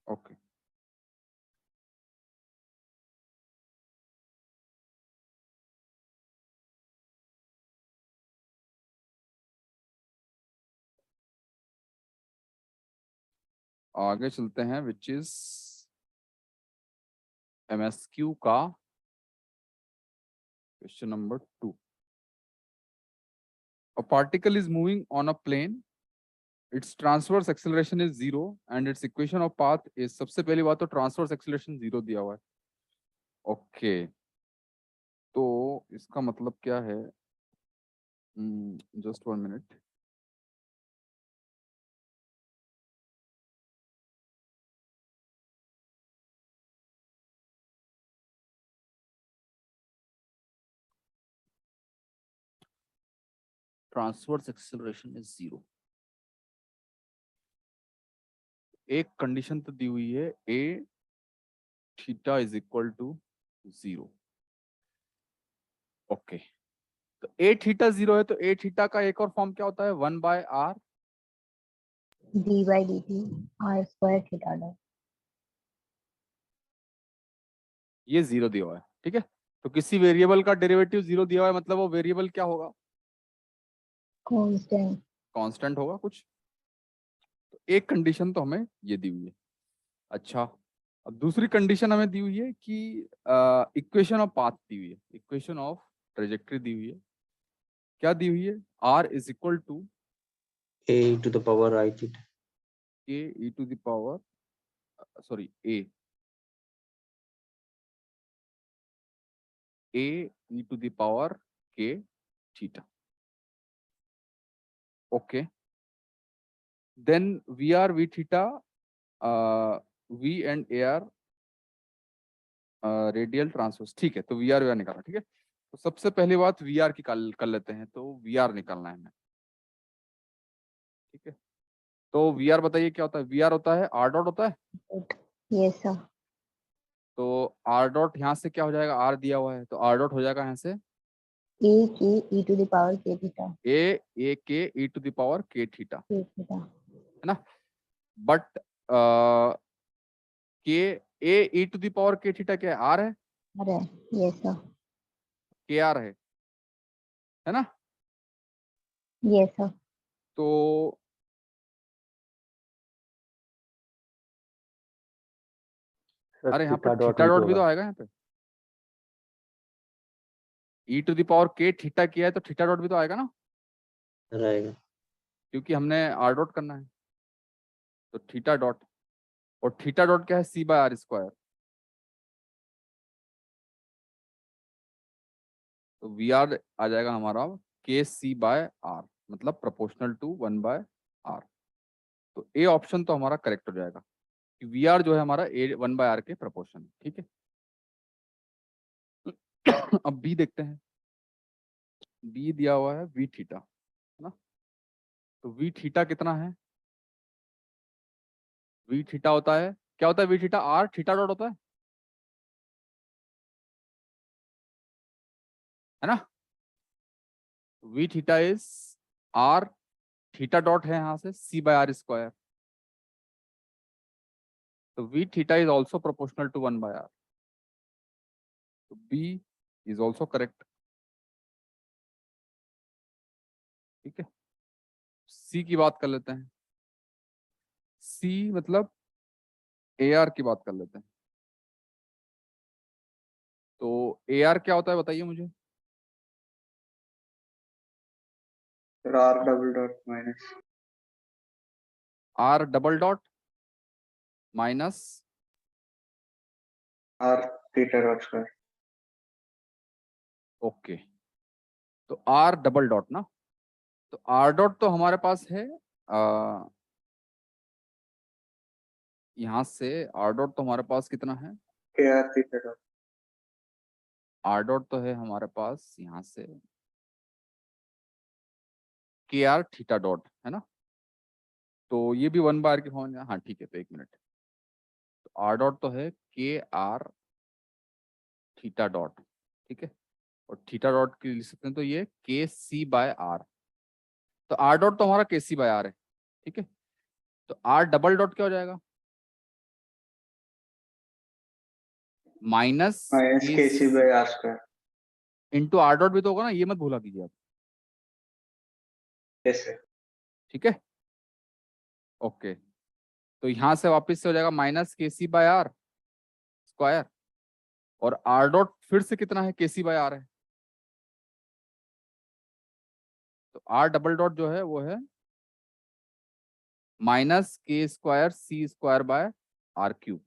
Okay, आगे चलते हैं, विच इज MSQ का question number 2। A particle is moving on a plane, its transverse acceleration is 0 and its equation of path is, सबसे पहली बात तो ट्रांसवर्स एक्सेलरेशन 0 दिया हुआ है। ओके, तो इसका मतलब क्या है, just 1 minute. Transverse acceleration is 0। एक कंडीशन तो दी हुई है, A theta is equal to 0। Okay, तो ए थीटा 0 है, तो ए थीटा का एक और फॉर्म क्या होता है, 1/r d/dt r square theta dot। ये 0 दिया हुआ है, ठीक है। तो किसी वेरिएबल का डेरिवेटिव 0 दिया हुआ है, मतलब वो वेरिएबल क्या होगा, कांस्टेंट। कांस्टेंट होगा कुछ। तो एक कंडीशन तो हमें ये दी हुई है। अच्छा, अब दूसरी कंडीशन हमें दी हुई है कि इक्वेशन ऑफ पाथ दी हुई है, इक्वेशन ऑफ ट्रेजेक्टरी दी हुई है। क्या दी हुई है? r is equal to A to the power I theta. k e to the power sorry a e to the power k theta. Okay, then v r v थीटा v and a r radial transverse. ठीक है, तो we are निकालना। ठीक है, तो सबसे पहली बात वी आर की कर लेते हैं। तो वी आर निकालना है हमें। ठीक है, तो वी आर बताइए क्या होता है? वी आर होता है आर डॉट होता है। Yes sir. तो आर डॉट यहाँ से क्या हो जाएगा? आर दिया हुआ है तो आर डॉट हो जाएगा यहाँ से ए के ई टू द पावर के थीटा। ए के ई टू द पावर के थीटा, के थीटा। है ना। बट के ए ई टू द पावर के थीटा क्या है? आर है। अरे यस सर। के आर है ना। Yes sir. तो अरे यहाँ पर थीटा डॉट भी तो आएगा यहाँ पे। ई टू द पावर के थीटा किया है तो थीटा डॉट भी तो आएगा ना, रहेगा। क्योंकि हमने आर डॉट करना है। तो थीटा डॉट, और थीटा डॉट क्या है? सी बाय आर स्क्वायर। तो वी आर आ जाएगा हमारा के सी बाय आर, मतलब प्रोपोर्शनल टू 1 बाय आर। तो ए ऑप्शन तो हमारा करेक्ट हो जाएगा कि वी आर जो है हमारा ए 1 बाय आर के प्रोपोर्शन। ठीक है, अब बी देखते हैं। बी दिया हुआ है वी थीटा, है ना। तो वी थीटा कितना है? वी थीटा होता है, क्या होता है v theta? R theta dot होता है ना। V theta is are, theta dot है यहाँ से सी बाय आर स्क्वायर। तो we theta is also proportional to 1 by are. तो बी इज ऑल्सो करेक्ट। ठीक है, सी की बात कर लेते हैं। सी मतलब ए आर की बात कर लेते हैं। तो ए आर क्या होता है बताइए मुझे। R double dot minus r double dot minus are theta dot square. Okay, तो आर डबल डॉट ना, तो आर डॉट तो हमारे पास है यहाँ से आर डॉट तो हमारे पास कितना है? K r theta dot. R dot तो है हमारे पास यहाँ से के आर थीटा डॉट, है ना। तो ये भी 1 बाय आर की फॉर्म है। हाँ ठीक है, तो 1 मिनट। तो आर डॉट तो है के आर थीटा डॉट। ठीक है, और थीटा डॉट की लिख सकते हैं तो ये के सी बाय आर। तो आर डॉट तो हमारा के सी बाय आर है। ठीक है, तो आर डबल डॉट क्या हो जाएगा? Minus K C by are square. Into R dot भी तो होगा ना, ये मत भूला कीजिए आप। Yes sir. ठीक है, ओके। तो यहां से वापस से हो जाएगा minus K C by are square, और आर डॉट फिर से कितना है? के सी बाय आर है। तो आर डबल डॉट जो है वो है minus K square C square by are cube.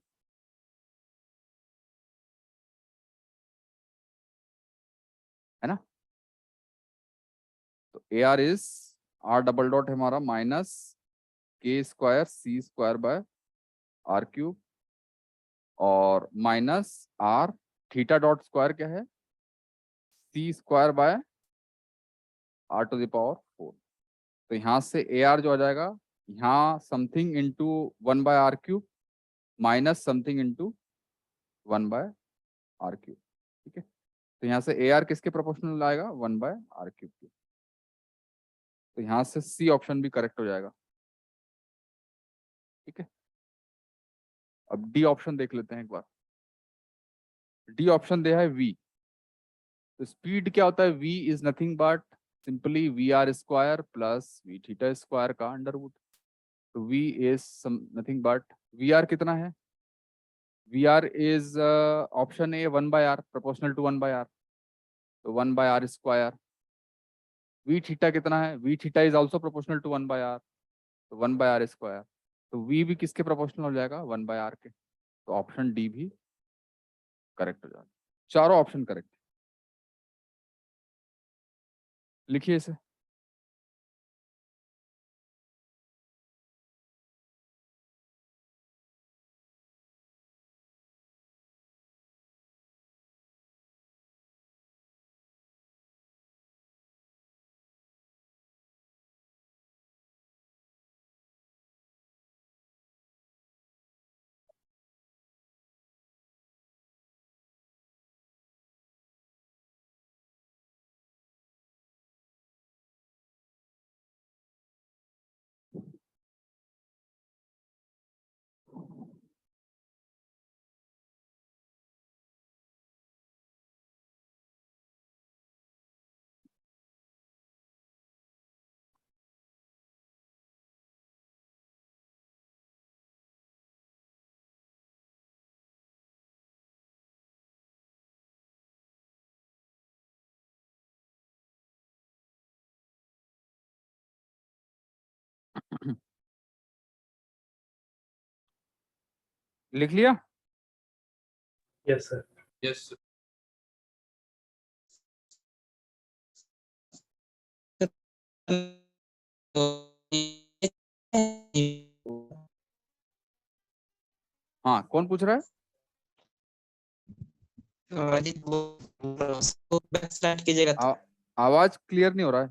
है ना। तो ए R is R double dot है हमारा minus K square C square by are cube, और minus are theta dot square क्या है? C square by R to the power 4। तो यहाँ से ए आर जो आ जाएगा, यहाँ something into 1 by are cube minus something into 1 by are cube. ठीक है, तो यहाँ से ए आर किसके प्रोपोर्शनल आएगा? 1 बाय आर क्यूब। तो यहाँ से सी ऑप्शन भी करेक्ट हो जाएगा। ठीक है, अब डी ऑप्शन देख लेते हैं एक बार। डी ऑप्शन दिया है वी। तो स्पीड क्या होता है? V is nothing but simply v r square plus v theta square का अंडर रूट। तो v is nothing but v r कितना है? VR is option A 1 by R, proportional to 1 by R. तो 1 by R square. V theta कितना है? V theta is also proportional to 1 by R. तो 1 by R square. तो V भी किसके proportional हो जाएगा? 1 by R के. तो ऑप्शन डी भी करेक्ट हो जाएगा. चारों ऑप्शन करेक्ट. लिखिए इसे. लिख लिया? Yes, sir. Yes. हाँ, कौन पूछ रहा है? बैक स्लाइड कीजिएगा तो आवाज क्लियर नहीं हो रहा है.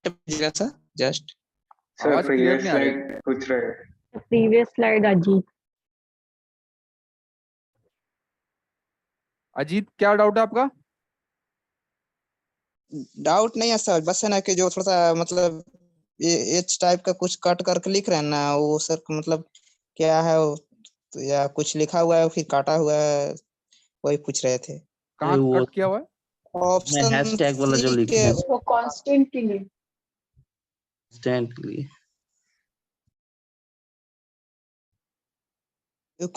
कीजिएगा सर जस्ट. सर आवाज क्लियर प्रीवियस नहीं आ रही. स्लाइड पूछ रहे हैं. Previous slide Ajit. अजीत, क्या डाउट है आपका? डाउट नहीं है सर, बस है ना कि जो थोड़ा सा मतलब ये एच टाइप का कुछ कट करके लिख रहे हैं ना, वो सर मतलब क्या है वो, तो या कुछ लिखा हुआ है फिर काटा हुआ है, वही पूछ रहे थे. कहाँ वो कट किया हुआ है? ऑप्शन हैशटैग वाला जो सी लिखे के हैं वो कांस्टेंट के लिए. स्टैंड के लिए.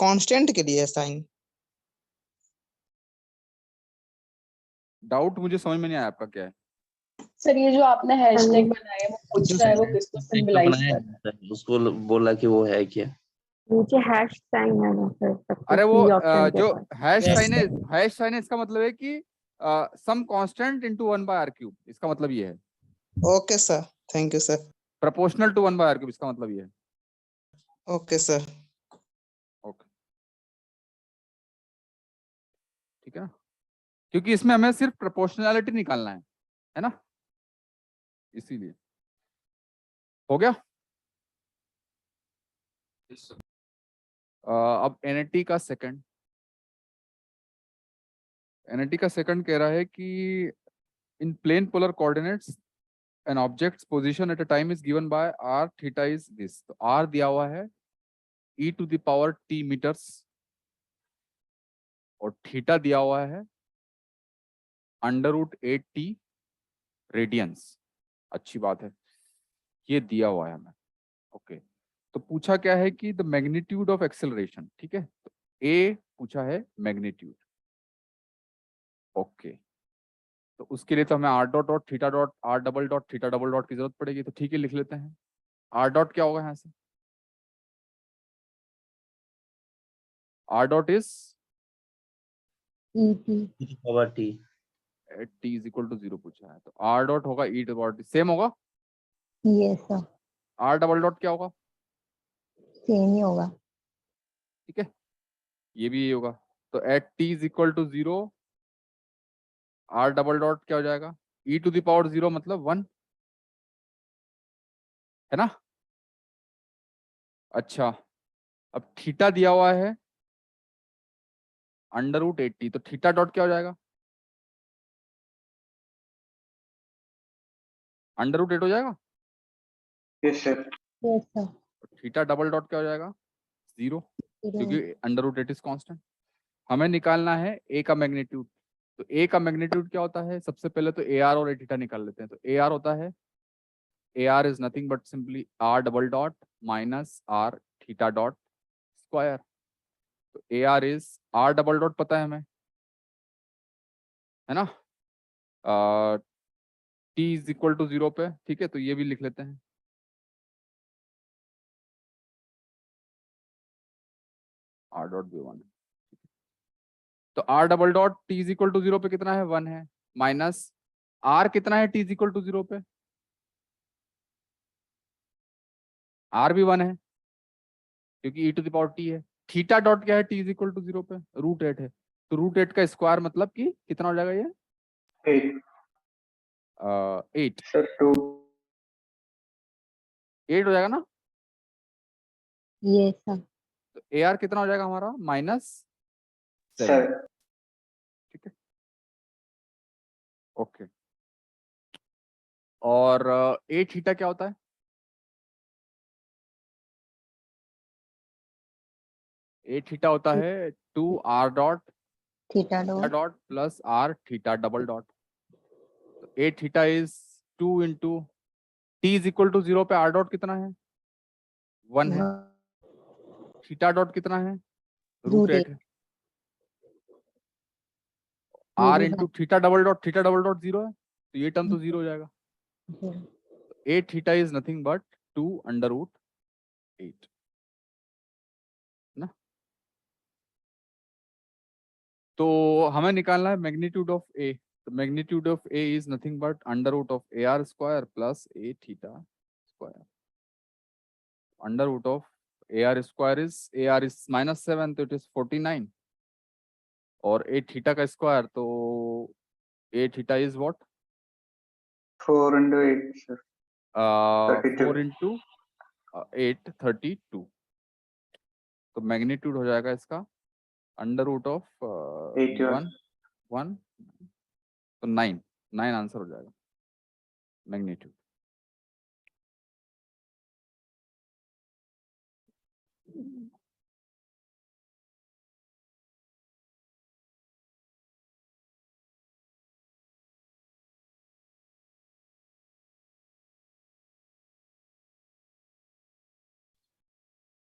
कांस्टेंट के लिए साइन. डाउट मुझे समझ में नहीं आया आपका क्या है. सर ये जो आपने हैशटैग बनाया है वो पूछ रहा है वो किसको सिंबलाइज कर रहा है. उसको बोला कि वो है क्या. नीचे हैश साइन है ना सर. सब अरे कुछ वो C option के जो पास. हैश साइन है इसका मतलब है कि some constant into 1 by are cube. इसका मतलब ये है. Okay sir, thank you sir. Proportional to 1 by are cube इसका मतलब ये है. Okay sir. ओके, ठीक है ना, क्योंकि इसमें हमें सिर्फ प्रोपोर्शनैलिटी निकालना है ना, इसीलिए. हो गया. Yes, sir. अब एनटी का सेकंड. एनटी का सेकंड कह रहा है कि in plane polar coordinates an object's position at a time is given by r theta is this. तो r दिया हुआ है e to the power t meters और थीटा दिया हुआ है √8t रेडियंस. अच्छी बात है, ये दिया हुआ है हमें. ओके, तो पूछा क्या है कि द मैग्नीट्यूड ऑफ एक्सेलरेशन. ठीक है, तो a पूछा है मैग्नीट्यूड. ओके, तो उसके लिए तो हमें r डॉट और theta dot r double dot theta double dot की जरूरत पड़ेगी. तो ठीक है, लिख लेते हैं. r डॉट क्या होगा यहाँ से? r dot is ET. t t is equal to 0 पूछा है, तो r डॉट होगा e डॉट t. सेम होगा. Yes sir. r double dot क्या होगा? सेम ही होगा. ठीक है, ये भी ये होगा. तो at t is equal to 0 r double dot क्या हो जाएगा? e टू द पावर 0 मतलब 1 है ना. अच्छा, अब थीटा दिया हुआ है √8t, तो थीटा डॉट क्या हो जाएगा? √8 हो जाएगा. Yes sir. Yes sir. Theta double dot क्या हो जाएगा? 0, क्योंकि √8 इज कांस्टेंट. हमें निकालना है a का मैग्नीट्यूड. तो a का मैग्नीट्यूड क्या होता है? सबसे पहले तो AR और थीटा निकाल लेते हैं. तो AR होता है, AR is nothing but simply r double dot minus r theta dot square. तो ए R is R double dot पता है हमें, है ना, टी इज इक्वल टू 0 पे, ठीक है, तो ये भी लिख लेते हैं। आर डॉट भी 1 है, तो are double dot t is equal to 0 पे कितना है, 1 है, माइनस आर कितना है टी इज इक्वल टू 0 पे, आर भी 1 है क्योंकि ई टू द पावर टी है। थीटा डॉट क्या है टी इज इक्वल टू 0 पे, √8 है, तो √8 का स्क्वायर मतलब कि कितना हो जाएगा ये, 8 8 सर 2 8 हो जाएगा ना। ये सर तो ए आर कितना हो जाएगा हमारा, -7, सर ठीक है, ओके। और ए थीटा क्या होता है, ए थीटा होता है 2 are dot theta dot dot plus are theta double dot. तो A theta is 2 into T is equal to 0 पे आर डॉट कितना है, 1 है, थीटा डॉट कितना है, √8 है, r into theta double dot 0 है, तो ये टर्म तो 0 हो जाएगा। A theta is nothing but 2 √8 ना। तो हमें निकालना है मैग्नीट्यूड ऑफ ए, तो magnitude of A is nothing but √AR² plus a theta square. √AR² is AR is -7, तो इट इज 49, और ए थीटा का स्क्वायर, तो A theta is what, 4 into 8 sir 32 4 into 8 32, तो मैग्नीट्यूड हो जाएगा इसका √1 1, तो 9 आंसर हो जाएगा मैग्नीट्यूड।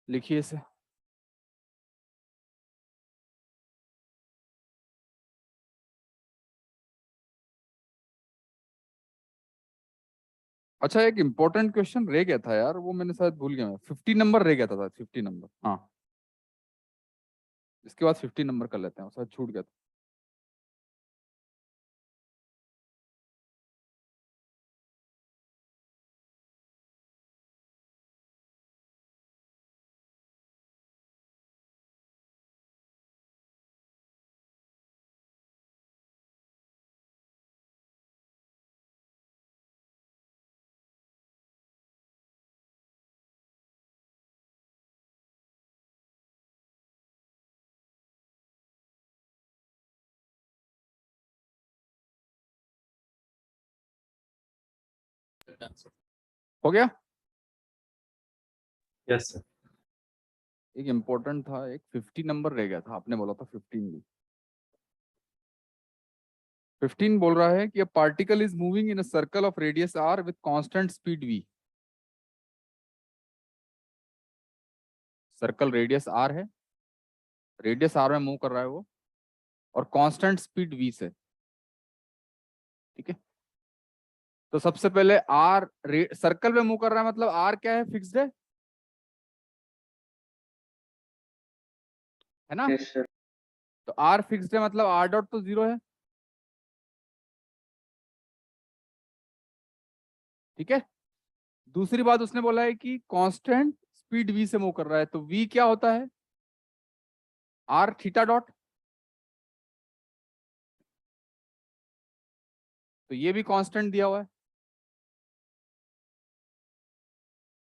लिखिए इसे। अच्छा, एक इम्पोर्टेंट क्वेश्चन रह गया था यार, वो मैंने शायद भूल गया, मैं 50 नंबर रह गया था, 50 नंबर, हाँ, इसके बाद 50 नंबर कर लेते हैं, शायद छूट गया था। हो गया। Yes, sir. एक इम्पोर्टेंट था, एक 50 नंबर रह गया था, आपने बोला था 15 भी। 15 बोल रहा है कि a particle is moving in a circle of radius r with constant speed v। Circle radius r है, रेडियस r में मूव कर रहा है वो, और कांस्टेंट स्पीड v से, ठीक है। तो सबसे पहले r सर्कल में मूव कर रहा है, मतलब r क्या है, फिक्स्ड है ना। यस सर तो r फिक्स्ड है मतलब r डॉट तो 0 है, ठीक है। दूसरी बात उसने बोला है कि कांस्टेंट स्पीड v से मूव कर रहा है, तो v क्या होता है, r थीटा डॉट, तो ये भी कांस्टेंट दिया हुआ है,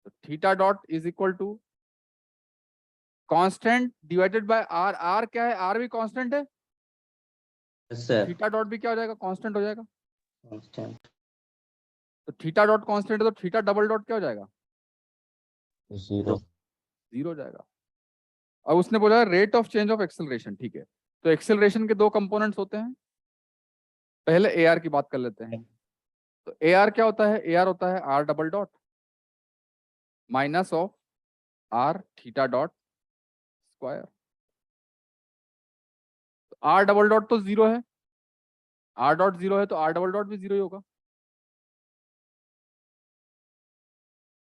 तो theta dot is equal to constant divided by r, r क्या है, r भी कांस्टेंट है, थीटा डॉट भी क्या हो जाएगा, कांस्टेंट हो जाएगा, तो थीटा डॉट कांस्टेंट है, तो थीटा डबल डॉट क्या हो जाएगा, 0 हो जाएगा। अब उसने बोला rate of change of acceleration, ठीक है। तो एक्सेलरेशन के दो कंपोनेंट्स होते हैं, पहले ए आर की बात कर लेते हैं। तो ए आर क्या होता है, ए आर होता है r double dot minus of r theta dot square. R double dot तो जीरो है, आर डॉट जीरो है तो आर डबल डॉट भी जीरो ही होगा,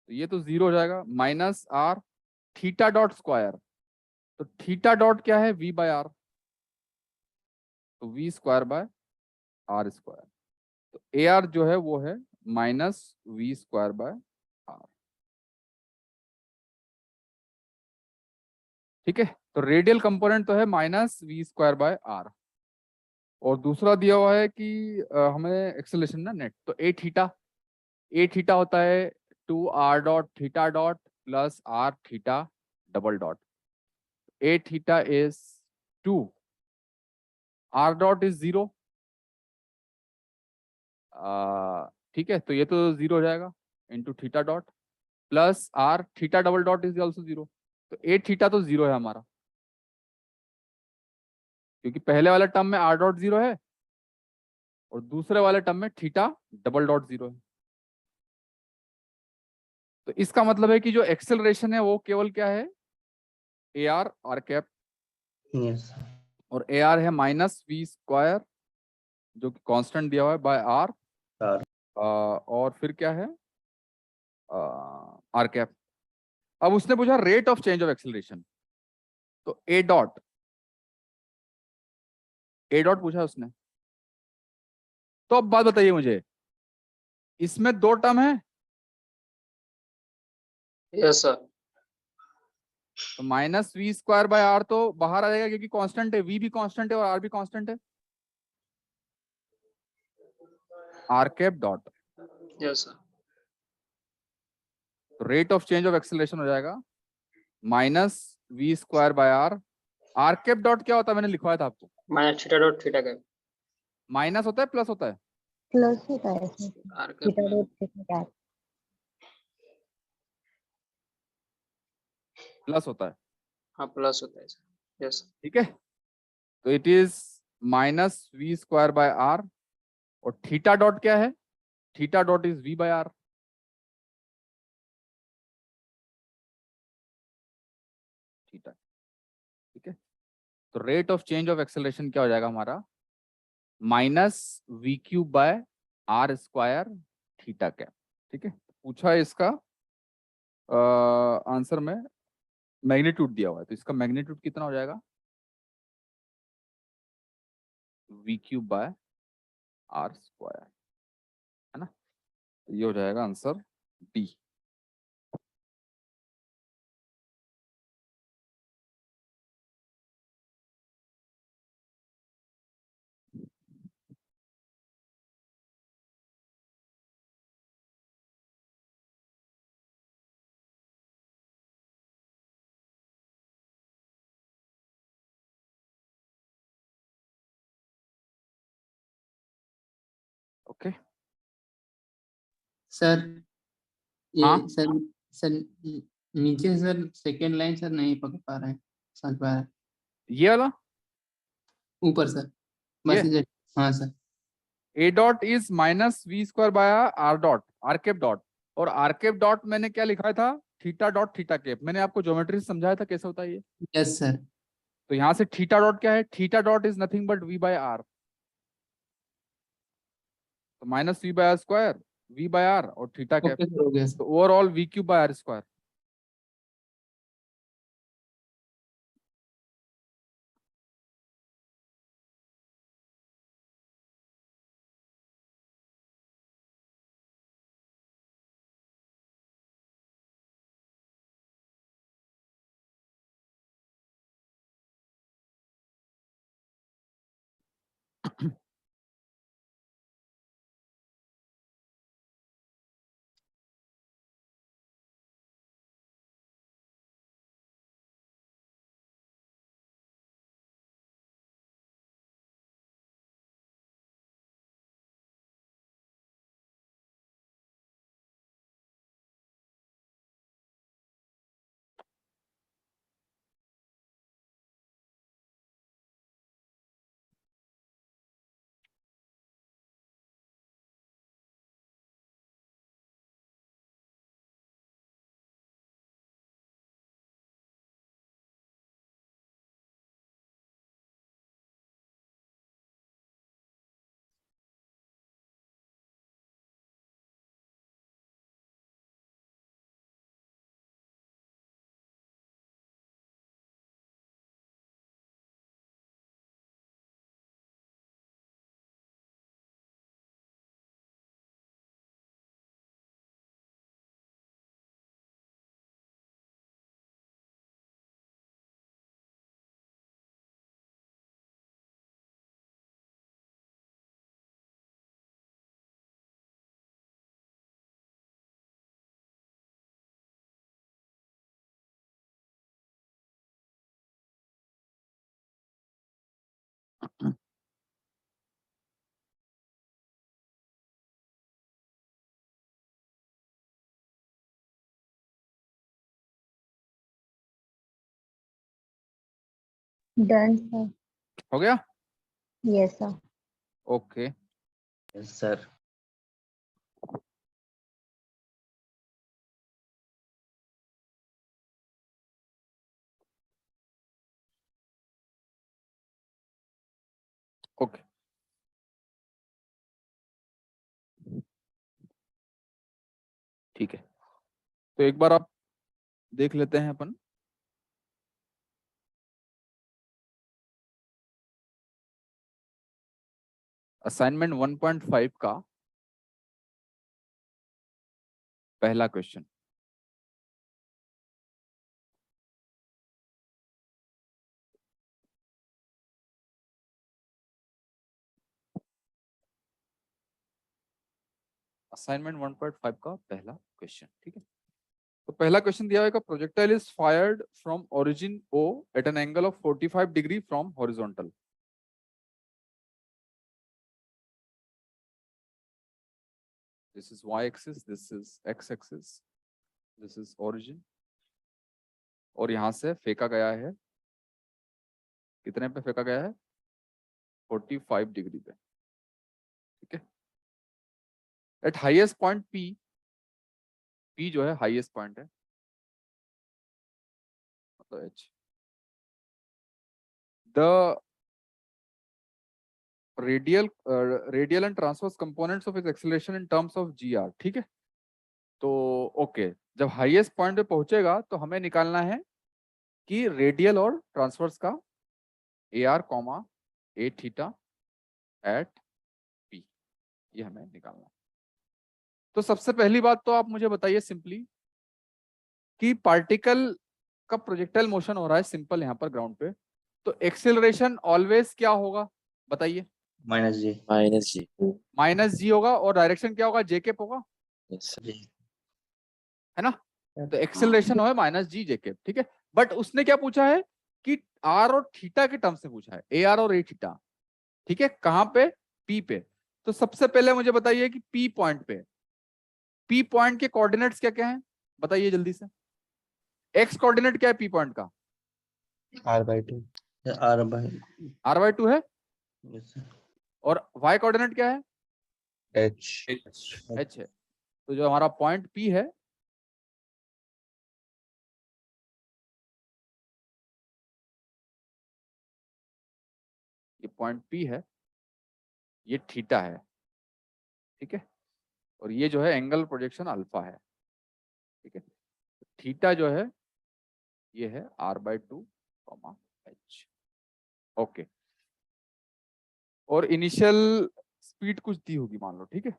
तो ये तो जीरो हो जाएगा। Minus are theta dot square, तो थीटा डॉट क्या है, वी बाय आर, तो v square by are square, तो ए आर जो है वो है minus we square by r. ठीक है, तो रेडियल कंपोनेंट तो है minus we square by are, और दूसरा दिया हुआ है कि हमें एक्सेलरेशन ना नेट, तो ए थीटा होता है 2r dot theta dot plus r theta double dot. A theta is 2, r dot is 0, ठीक है, तो ये तो 0 हो जाएगा into theta dot plus r theta double dot is also 0, तो ए थीटा तो 0 है हमारा, क्योंकि पहले वाले टर्म में r डॉट 0 है और दूसरे वाले टर्म में थीटा डबल डॉट 0 है। तो इसका मतलब है कि जो एक्सेलरेशन है वो केवल क्या है, a r are cap, Yes. और ए आर है माइनस वी स्क्वायर जो कि कांस्टेंट दिया हुआ है बाय आर, R. और फिर क्या है आर कैप। अब उसने पूछा rate of change of acceleration, तो ए डॉट पूछा उसने। तो अब बात बताइए मुझे, इसमें दो टर्म है, यस सर। तो minus we square by are तो बाहर आ जाएगा क्योंकि कांस्टेंट है, वी भी कांस्टेंट है और आर भी कांस्टेंट है। R cap dot, yes sir. तो rate of change of acceleration हो जाएगा minus we square by R. Are cap dot क्या होता है, मैंने लिखवाया था आपको, minus theta dot theta cap. Minus होता है प्लस होता है, प्लस होता है इसमें, आर कैप थीटा में डॉट थीटा कैप। प्लस होता है, हाँ प्लस होता है सर। यस। ठीक है, तो it is minus we square by are, और थीटा डॉट क्या है, theta dot is v by r. Theta, ठीक है, तो rate of change of acceleration क्या हो जाएगा हमारा, minus v cube by are square theta cap. ठीक है, पूछा है इसका आंसर में मैग्नीट्यूड दिया हुआ है, तो इसका मैग्नीट्यूड कितना हो जाएगा, v cube by are square, है ना, तो ये हो जाएगा आंसर डी। ओके, सर ये हाँ सर सर नीचे सर सेकेंड लाइन सर नहीं पकड़ पा रहे हैं, समझ पा रहे हैं। ये वाला, ऊपर सर बस ये हाँ sir. A dot is minus we square by r dot, r cap dot, और आर कैप डॉट मैंने क्या लिखा था, थीटा डॉट थीटा कैप। मैंने आपको ज्योमेट्री से समझाया था कैसे होता है ये। Yes sir. तो यहाँ से थीटा डॉट क्या है, theta dot is nothing but V by are, तो minus V by are square, V by are और थीटा कैप, ओके सर हो गया सर। तो overall V cube by are square. Done sir. हो गया? Yes sir. Okay, yes sir. Okay. ठीक है, तो एक बार आप देख लेते हैं अपन। असाइनमेंट 1.5 का पहला क्वेश्चन। असाइनमेंट 1.5 का पहला क्वेश्चन, ठीक है। तो पहला क्वेश्चन दिया हुआ, projectile is fired from origin O at an angle of 45 degree from horizontal. This is y axis, this is x axis, this is origin, और यहां से फेंका गया है, कितने पे फेंका गया है? 45 डिग्री पे, ठीक है। Eight highest point P, P जो है हाईएस्ट पॉइंट है, मतलब H, the radial and transverse components of its acceleration in terms of GR, ठीक है। तो ओके, जब हाईएस्ट पॉइंट पे पहुंचेगा तो हमें निकालना है कि रेडियल और ट्रांसवर्स का AR comma A theta at P, ये हमें निकालना है। तो सबसे पहली बात तो आप मुझे बताइए सिंपली कि पार्टिकल का प्रोजेक्टाइल मोशन हो रहा है सिंपल यहाँ पर ग्राउंड पे, तो एक्सेलरेशन ऑलवेज क्या होगा बताइए? माइनस जी। माइनस जी होगा, और डायरेक्शन क्या होगा? जे केप होगा, यस सर। है ना। तो एक्सेलरेशन हो माइनस जी जे केप, ठीक है। बट उसने क्या पूछा है कि आर और थीटा के टर्म से पूछा है, AR और A थीटा, ठीक है। कहां पे? P पे। तो सबसे पहले मुझे बताइए कि P पॉइंट पे, P पॉइंट के कोऑर्डिनेट्स क्या क्या हैं बताइए जल्दी से। एक्स कोऑर्डिनेट क्या है P पॉइंट का? r/2 r/2 है, यस सर। और y कोऑर्डिनेट क्या है? h h है। तो जो हमारा पॉइंट P है, ये पॉइंट P है, ये थीटा है, ठीक है। और ये जो है एंगल प्रोजेक्शन अल्फा है, ठीक है। थीटा जो है ये है r/2, h, ओके। और इनिशियल स्पीड कुछ दी होगी मान लो, ठीक है,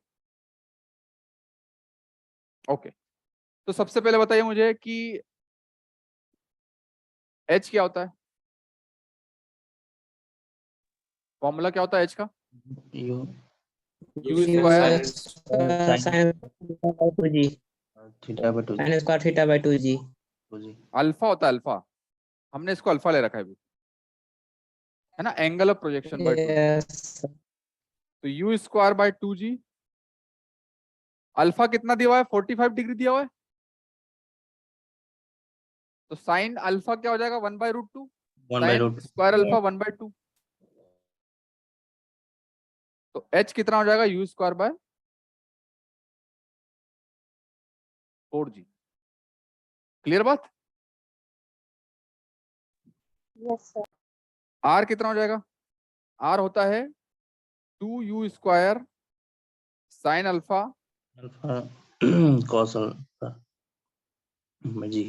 ओके। तो सबसे पहले बताइए मुझे कि h क्या होता है? फॉर्मूला क्या होता है h का? u u स्क्वायर थीटा/2g अल्फा होता है, अल्फा। हमने इसको अल्फा ले रखा है अभी, है ना, एंगल ऑफ प्रोजेक्शन बाय 2। तो u square bye 2g, alpha कितना दिया हुआ है? 45 डिग्री दिया हुआ है। तो साइन अल्फा क्या हो जाएगा? 1/√2, साइन स्क्वायर अल्फा 1/2। तो h कितना हो जाएगा? u square by 4g। Clear बात? Yes sir. r कितना हो जाएगा? r होता है 2u square sine alpha cos alpha G,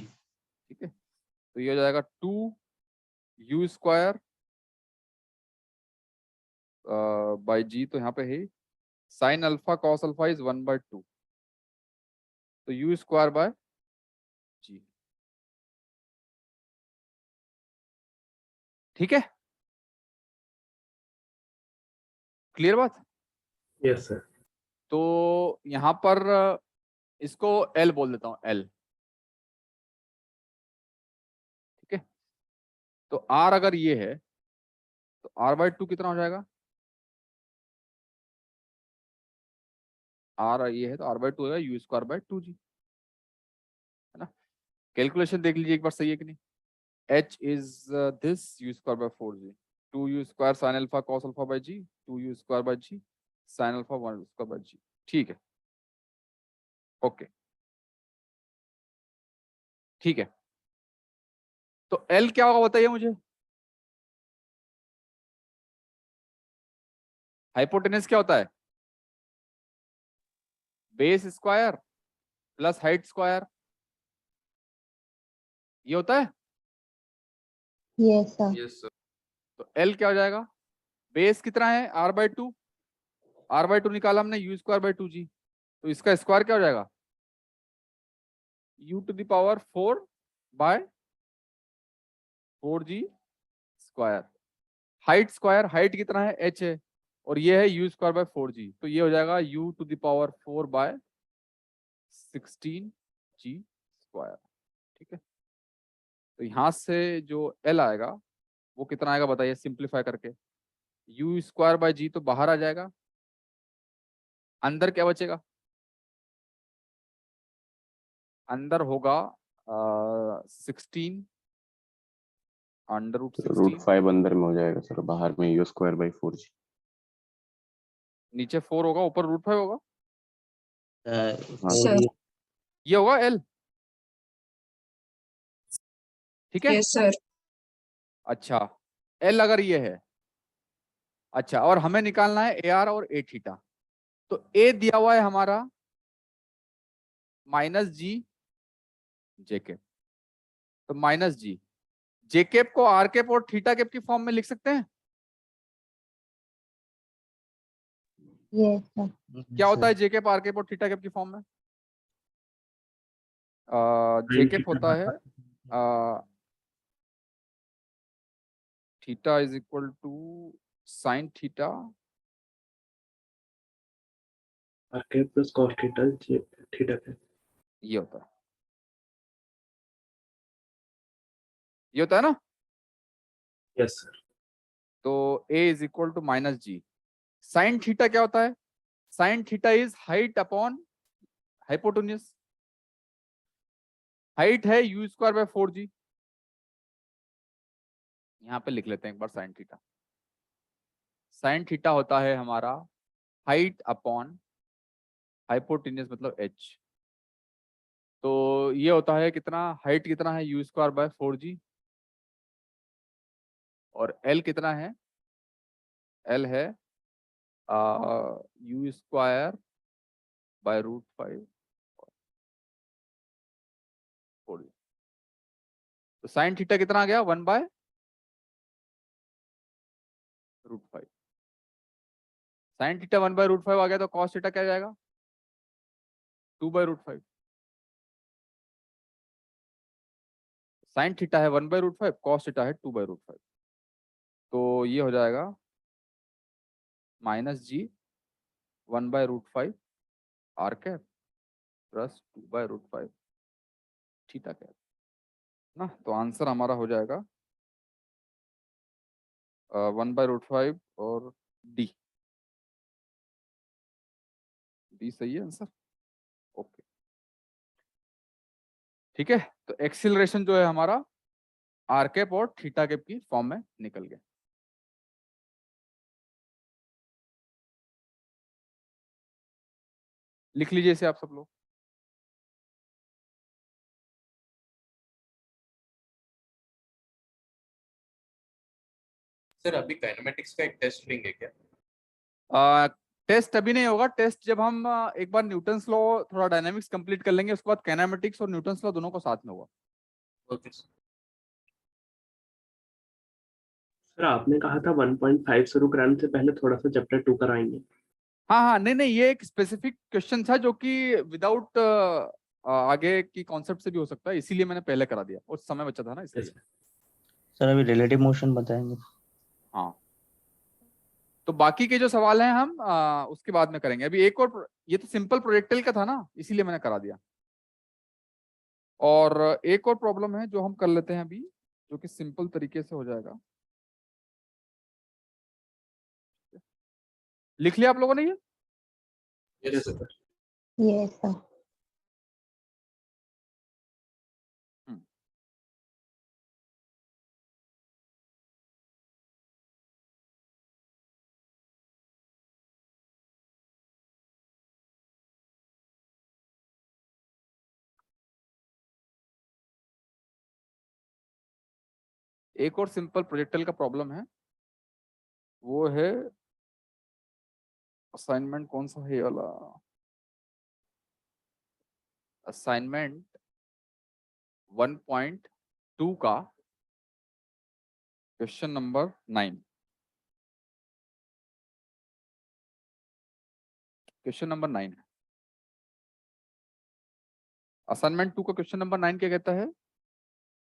ठीक है। तो ये हो जाएगा 2u स्क्वायर बाय g, तो यहाँ पे है sine alpha cos alpha is 1/2, तो u स्क्वायर बाय g, ठीक है। क्लियर बात? Yes sir. तो यहाँ पर इसको L बोल देता हूँ, L, ठीक है। तो R अगर ये है तो r/2 कितना हो जाएगा? r ये है तो r/2 होगा u²/2g, है ना? कैलकुलेशन देख लीजिए एक बार, सही है कि नहीं? h is this u²/4g, 2u² sin alpha cos alpha by g, 2u²/g sin alpha 1u²/g, ठीक है, ओके, ठीक है। तो L क्या होगा बताइए मुझे? हाइपोटेनस क्या होता है? Base square plus height square, ये होता है। Yes sir. Yes sir. तो L क्या हो जाएगा? बेस कितना है? r/2, r/2 निकाला हमने u²/2g, तो इसका स्क्वायर क्या हो जाएगा? u⁴/4g²। हाइट स्क्वायर, हाइट कितना है? h है, और ये है u²/4g, तो ये हो जाएगा u⁴/16g², ठीक है। तो यहां से जो L आएगा वो कितना आएगा बताइए, सिंप्लीफाई करके? u²/g तो बाहर आ जाएगा, अंदर क्या बचेगा? अंदर होगा 16 √16, √5 अंदर में हो जाएगा सर, बाहर में u²/4g। नीचे 4 होगा, ऊपर √5 होगा, सर ये होगा L, ठीक है। Yes sir. अच्छा, L अगर ये है, अच्छा, और हमें निकालना है AR और A थीटा। तो A दिया हुआ है हमारा -g जेकेप, तो -g जेकेप को आर कैप और थीटा कैप की फॉर्म में लिख सकते हैं। Yes sir. क्या होता है जेकेप आर कैप और थीटा कैप की फॉर्म में? जेकेप होता है theta is equal to sine theta plus cos theta theta पे। ये होता है, ये होता है ना। Yes sir. तो A is equal to -g। Sine theta क्या होता है? Sine theta is height upon hypotenuse, height है u²/4g, यहाँ पे लिख लेते हैं एक बार साइन थीटा। साइन थीटा होता है हमारा हाइट अपॉन हाइपोटेन्यूज मतलब h, तो ये होता है कितना? हाइट कितना है? u²/4g, और L कितना है? L है u²/√5 4g। तो साइन थीटा कितना आ गया? 1/√5। साइन थीटा 1/√5 आ गया, तो कॉस थीटा क्या आ जाएगा? 2/√5। साइन थीटा है 1/√5, कॉस थीटा है 2/√5, तो ये हो जाएगा -g 1/√5 r cap plus 2/√5 theta cap ना। तो आंसर हमारा हो जाएगा 1/√5 और डी सही है आंसर, ओके, ठीक है। तो एक्सीलरेशन जो है हमारा आर कैप और थीटा कैप की फॉर्म में निकल गया। लिख लीजिए इसे आप सब लोग। सर अभी काइनेमेटिक्स का एक टेस्ट लेंगे क्या? टेस्ट अभी नहीं होगा, टेस्ट जब हम एक बार न्यूटन्स लॉ थोड़ा डायनामिक्स कंप्लीट कर लेंगे, उसके बाद काइनेमेटिक्स और न्यूटन्स लॉ दोनों को साथ में होगा। ओके सर आपने कहा था 1.5 शुरू कराने से पहले थोड़ा सा चैप्टर 2 कराएंगे। हाँ हाँ, नहीं नहीं, ये एक स्पेसिफिक क्वेश्चन था जो कि विदाउट आगे की कॉन्सेप्ट से भी हो सकता है, इसीलिए मैंने पहले करा दिया, उस समय बचा था ना इसलिए। सर अभी रिलेटिव मोशन बताएंगे। हाँ, तो बाकी के जो सवाल हैं हम उसके बाद में करेंगे। अभी एक और, ये तो सिंपल प्रोजेक्टाइल का था ना, इसीलिए मैंने करा दिया। और एक और प्रॉब्लम है जो हम कर लेते हैं अभी, जो कि सिंपल तरीके से हो जाएगा। लिख लिया आप लोगों ने ये? Yes sir. Yes sir. एक और सिंपल प्रोजेक्टल का प्रॉब्लम है, वो है असाइनमेंट, कौन सा है ये वाला? असाइनमेंट 1.2 का क्वेश्चन नंबर 9। क्वेश्चन नंबर 9 है। असाइनमेंट 2 का क्वेश्चन नंबर 9 क्या कहता है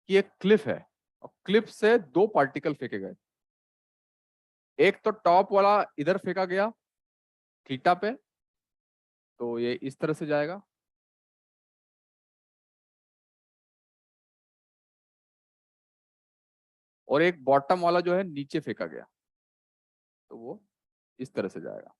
कि एक क्लिफ है और क्लिफ से 2 पार्टिकल फेंके गए। एक तो टॉप वाला इधर फेंका गया थीटा पे, तो ये इस तरह से जाएगा। और एक बॉटम वाला जो है नीचे फेंका गया, तो वो इस तरह से जाएगा,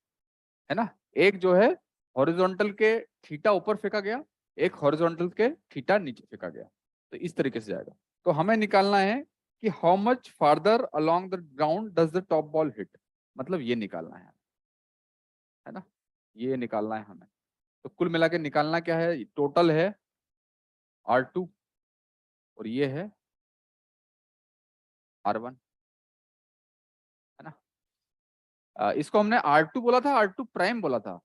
है ना। एक जो है हॉरिजॉन्टल के थीटा ऊपर फेंका गया, एक हॉरिजॉन्टल के थीटा नीचे फेंका गया, तो इस तरीके से जाएगा। तो हमें निकालना है कि how much farther along the ground does the top ball hit, मतलब ये निकालना है ना, ये निकालना है हमें। तो कुल मिला के निकालना क्या है, टोटल है R2 और ये है R1, है ना। इसको हमने R2 बोला था, R2 प्राइम बोला था,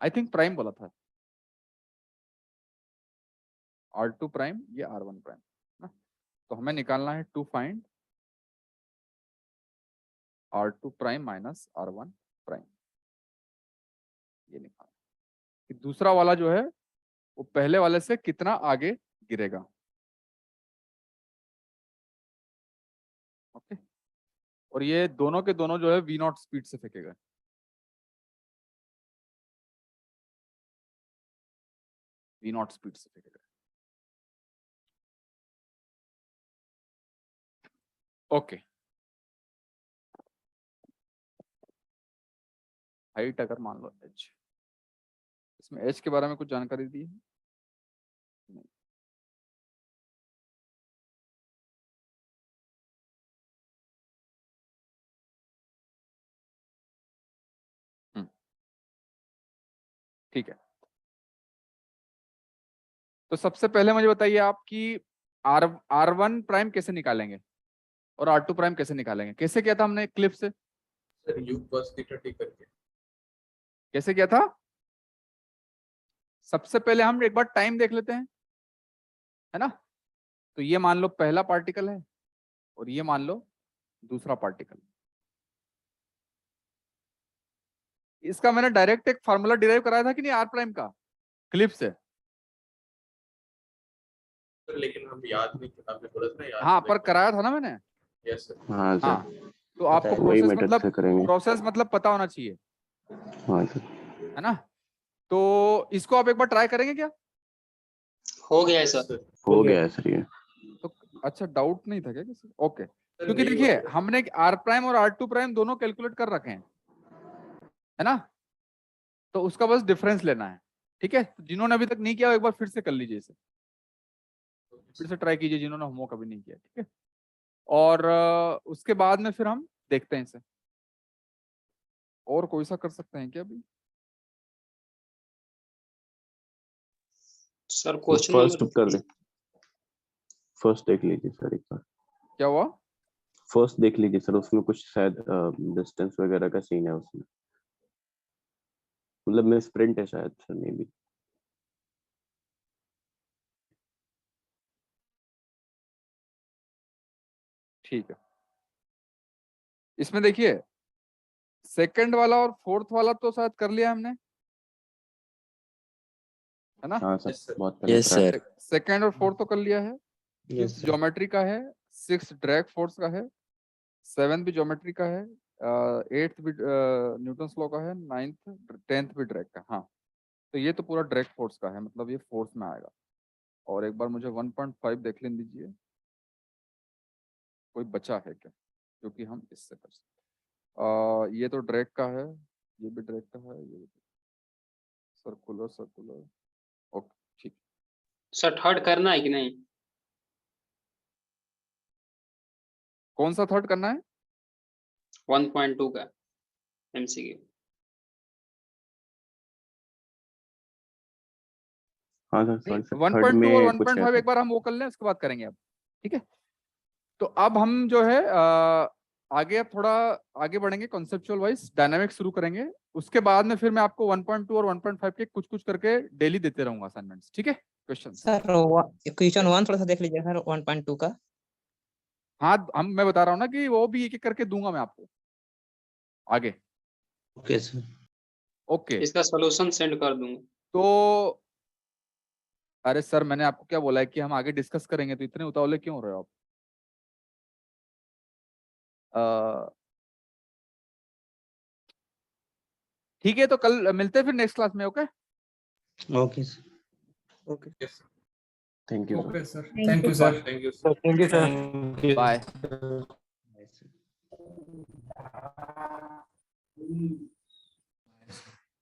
आई थिंक प्राइम बोला था। R2 प्राइम, ये R1 प्राइम ना। तो हमें निकालना है to find R2 prime minus R1 prime, ये निकालना कि दूसरा वाला जो है वो पहले वाले से कितना आगे गिरेगा। ओके, और ये दोनों के दोनों जो है V0 स्पीड से फेंकेगा। V0 स्पीड से फेंकेगा। ओके, हाइट अगर मान लो h, इसमें h के बारे में कुछ जानकारी दी है? नहीं। ठीक है, तो सबसे पहले मुझे बताइए आप कि R1 प्राइम कैसे निकालेंगे और R2 प्राइम कैसे निकालेंगे। कैसे किया था हमने क्लिप से? Sir u cos theta t करके। कैसे किया था? सबसे पहले हम एक बार टाइम देख लेते हैं, है ना। तो ये मान लो पहला पार्टिकल है और ये मान लो दूसरा पार्टिकल। इसका मैंने डायरेक्ट एक फार्मूला डिराइव कराया था कि नहीं, R प्राइम का क्लिप से। सर लेकिन हम याद नहीं, आपने बोला था ना याद हाँ, पर नहीं। कराया था ना मैंने। Yes sir. हाँ सर, हाँ, तो आपको वही प्रोसेस मेथड से मतलब करेंगे। पता होना चाहिए, हाँ सर। है ना। तो इसको आप एक बार ट्राई करेंगे क्या? हो गया है सर। हो गया है सर ये। तो अच्छा, डाउट नहीं था क्या किसी? ओके, क्योंकि देखिए हमने R प्राइम और R2 प्राइम दोनों कैलकुलेट कर रखे हैं, है ना। तो उसका बस डिफरेंस लेना है, ठीक है। तो जिन्होंने अभी तक नहीं किया एक बार फिर से कर लीजिए इसे, फिर से ट्राई कीजिए जिन्होंने होमवर्क अभी नहीं किया, ठीक है। और उसके बाद में फिर हम देखते हैं इसे। और कोई सा कर सकते हैं क्या अभी? सर क्वेश्चन फर्स्ट नंबर कर दे, फर्स्ट देख लीजिए सर एक बार। क्या हुआ? फर्स्ट देख लीजिए सर, उसमें कुछ शायद डिस्टेंस वगैरह का सीन है उसमें, मतलब मैं स्प्रिंट है शायद सर, मे बी। ठीक है, इसमें देखिए सेकंड वाला और फोर्थ वाला तो शायद कर लिया हमने, है ना। हाँ सर, बहुत पहले सर। सेकंड और फोर्थ तो कर लिया है। यस फिफ्थ ज्योमेट्री का है, सिक्स ड्रैग फोर्स का है, सेवेंथ भी ज्योमेट्री का है, एट्थ भी न्यूटन लॉ का है, नाइन्थ 10th भी ड्रैग का। हाँ, तो ये तो पूरा ड्रैग फोर्स का है, मतलब ये फोर्स में आएगा। और एक बार मुझे 1.5 देख लेने दीजिए, कोई बचा है क्या, क्योंकि हम इससे कर सकते हैं। ये तो ड्रैग का है, ये भी ड्रैग का है, ये सर्कुलर सर्कुलर। ओके ठीक। सर थर्ड करना है कि नहीं? कौन सा थर्ड करना है? 1.2 का एमसीक्यू। हाँ सर सॉरी सर, थर्ड 1.2 में और कुछ है 1.5 सर। एक बार हम वो कर लें, उसके बाद करेंगे अब। ठीक है, तो अब हम जो है आगे अब थोड़ा आगे बढ़ेंगे, कॉन्सेप्चुअल वाइज डायनामिक शुरू करेंगे। उसके बाद में फिर मैं आपको 1.2 और 1.5 के कुछ कुछ करके डेली देते रहूंगा असाइनमेंट्स। ठीक है, क्वेश्चन सर क्वेश्चन 1 थोड़ा सा देख लीजिए सर 1.2 का। हाँ मैं बता रहा हूँ ना कि वो भी एक एक करके दूंगा मैं आपको आगे। Okay sir. ओके, इसका सॉल्यूशन सेंड कर दूंगा। तो अरे सर मैंने आपको क्या बोला है कि हम आगे डिस्कस करेंगे, तो इतने उतावले क्यों हो रहे हो आप? ठीक है, तो कल मिलते हैं फिर नेक्स्ट क्लास में। Okay okay sir. Okay thank you okay sir, thank you sir, thank you sir. Thank you sir. Bye. Bye, sir.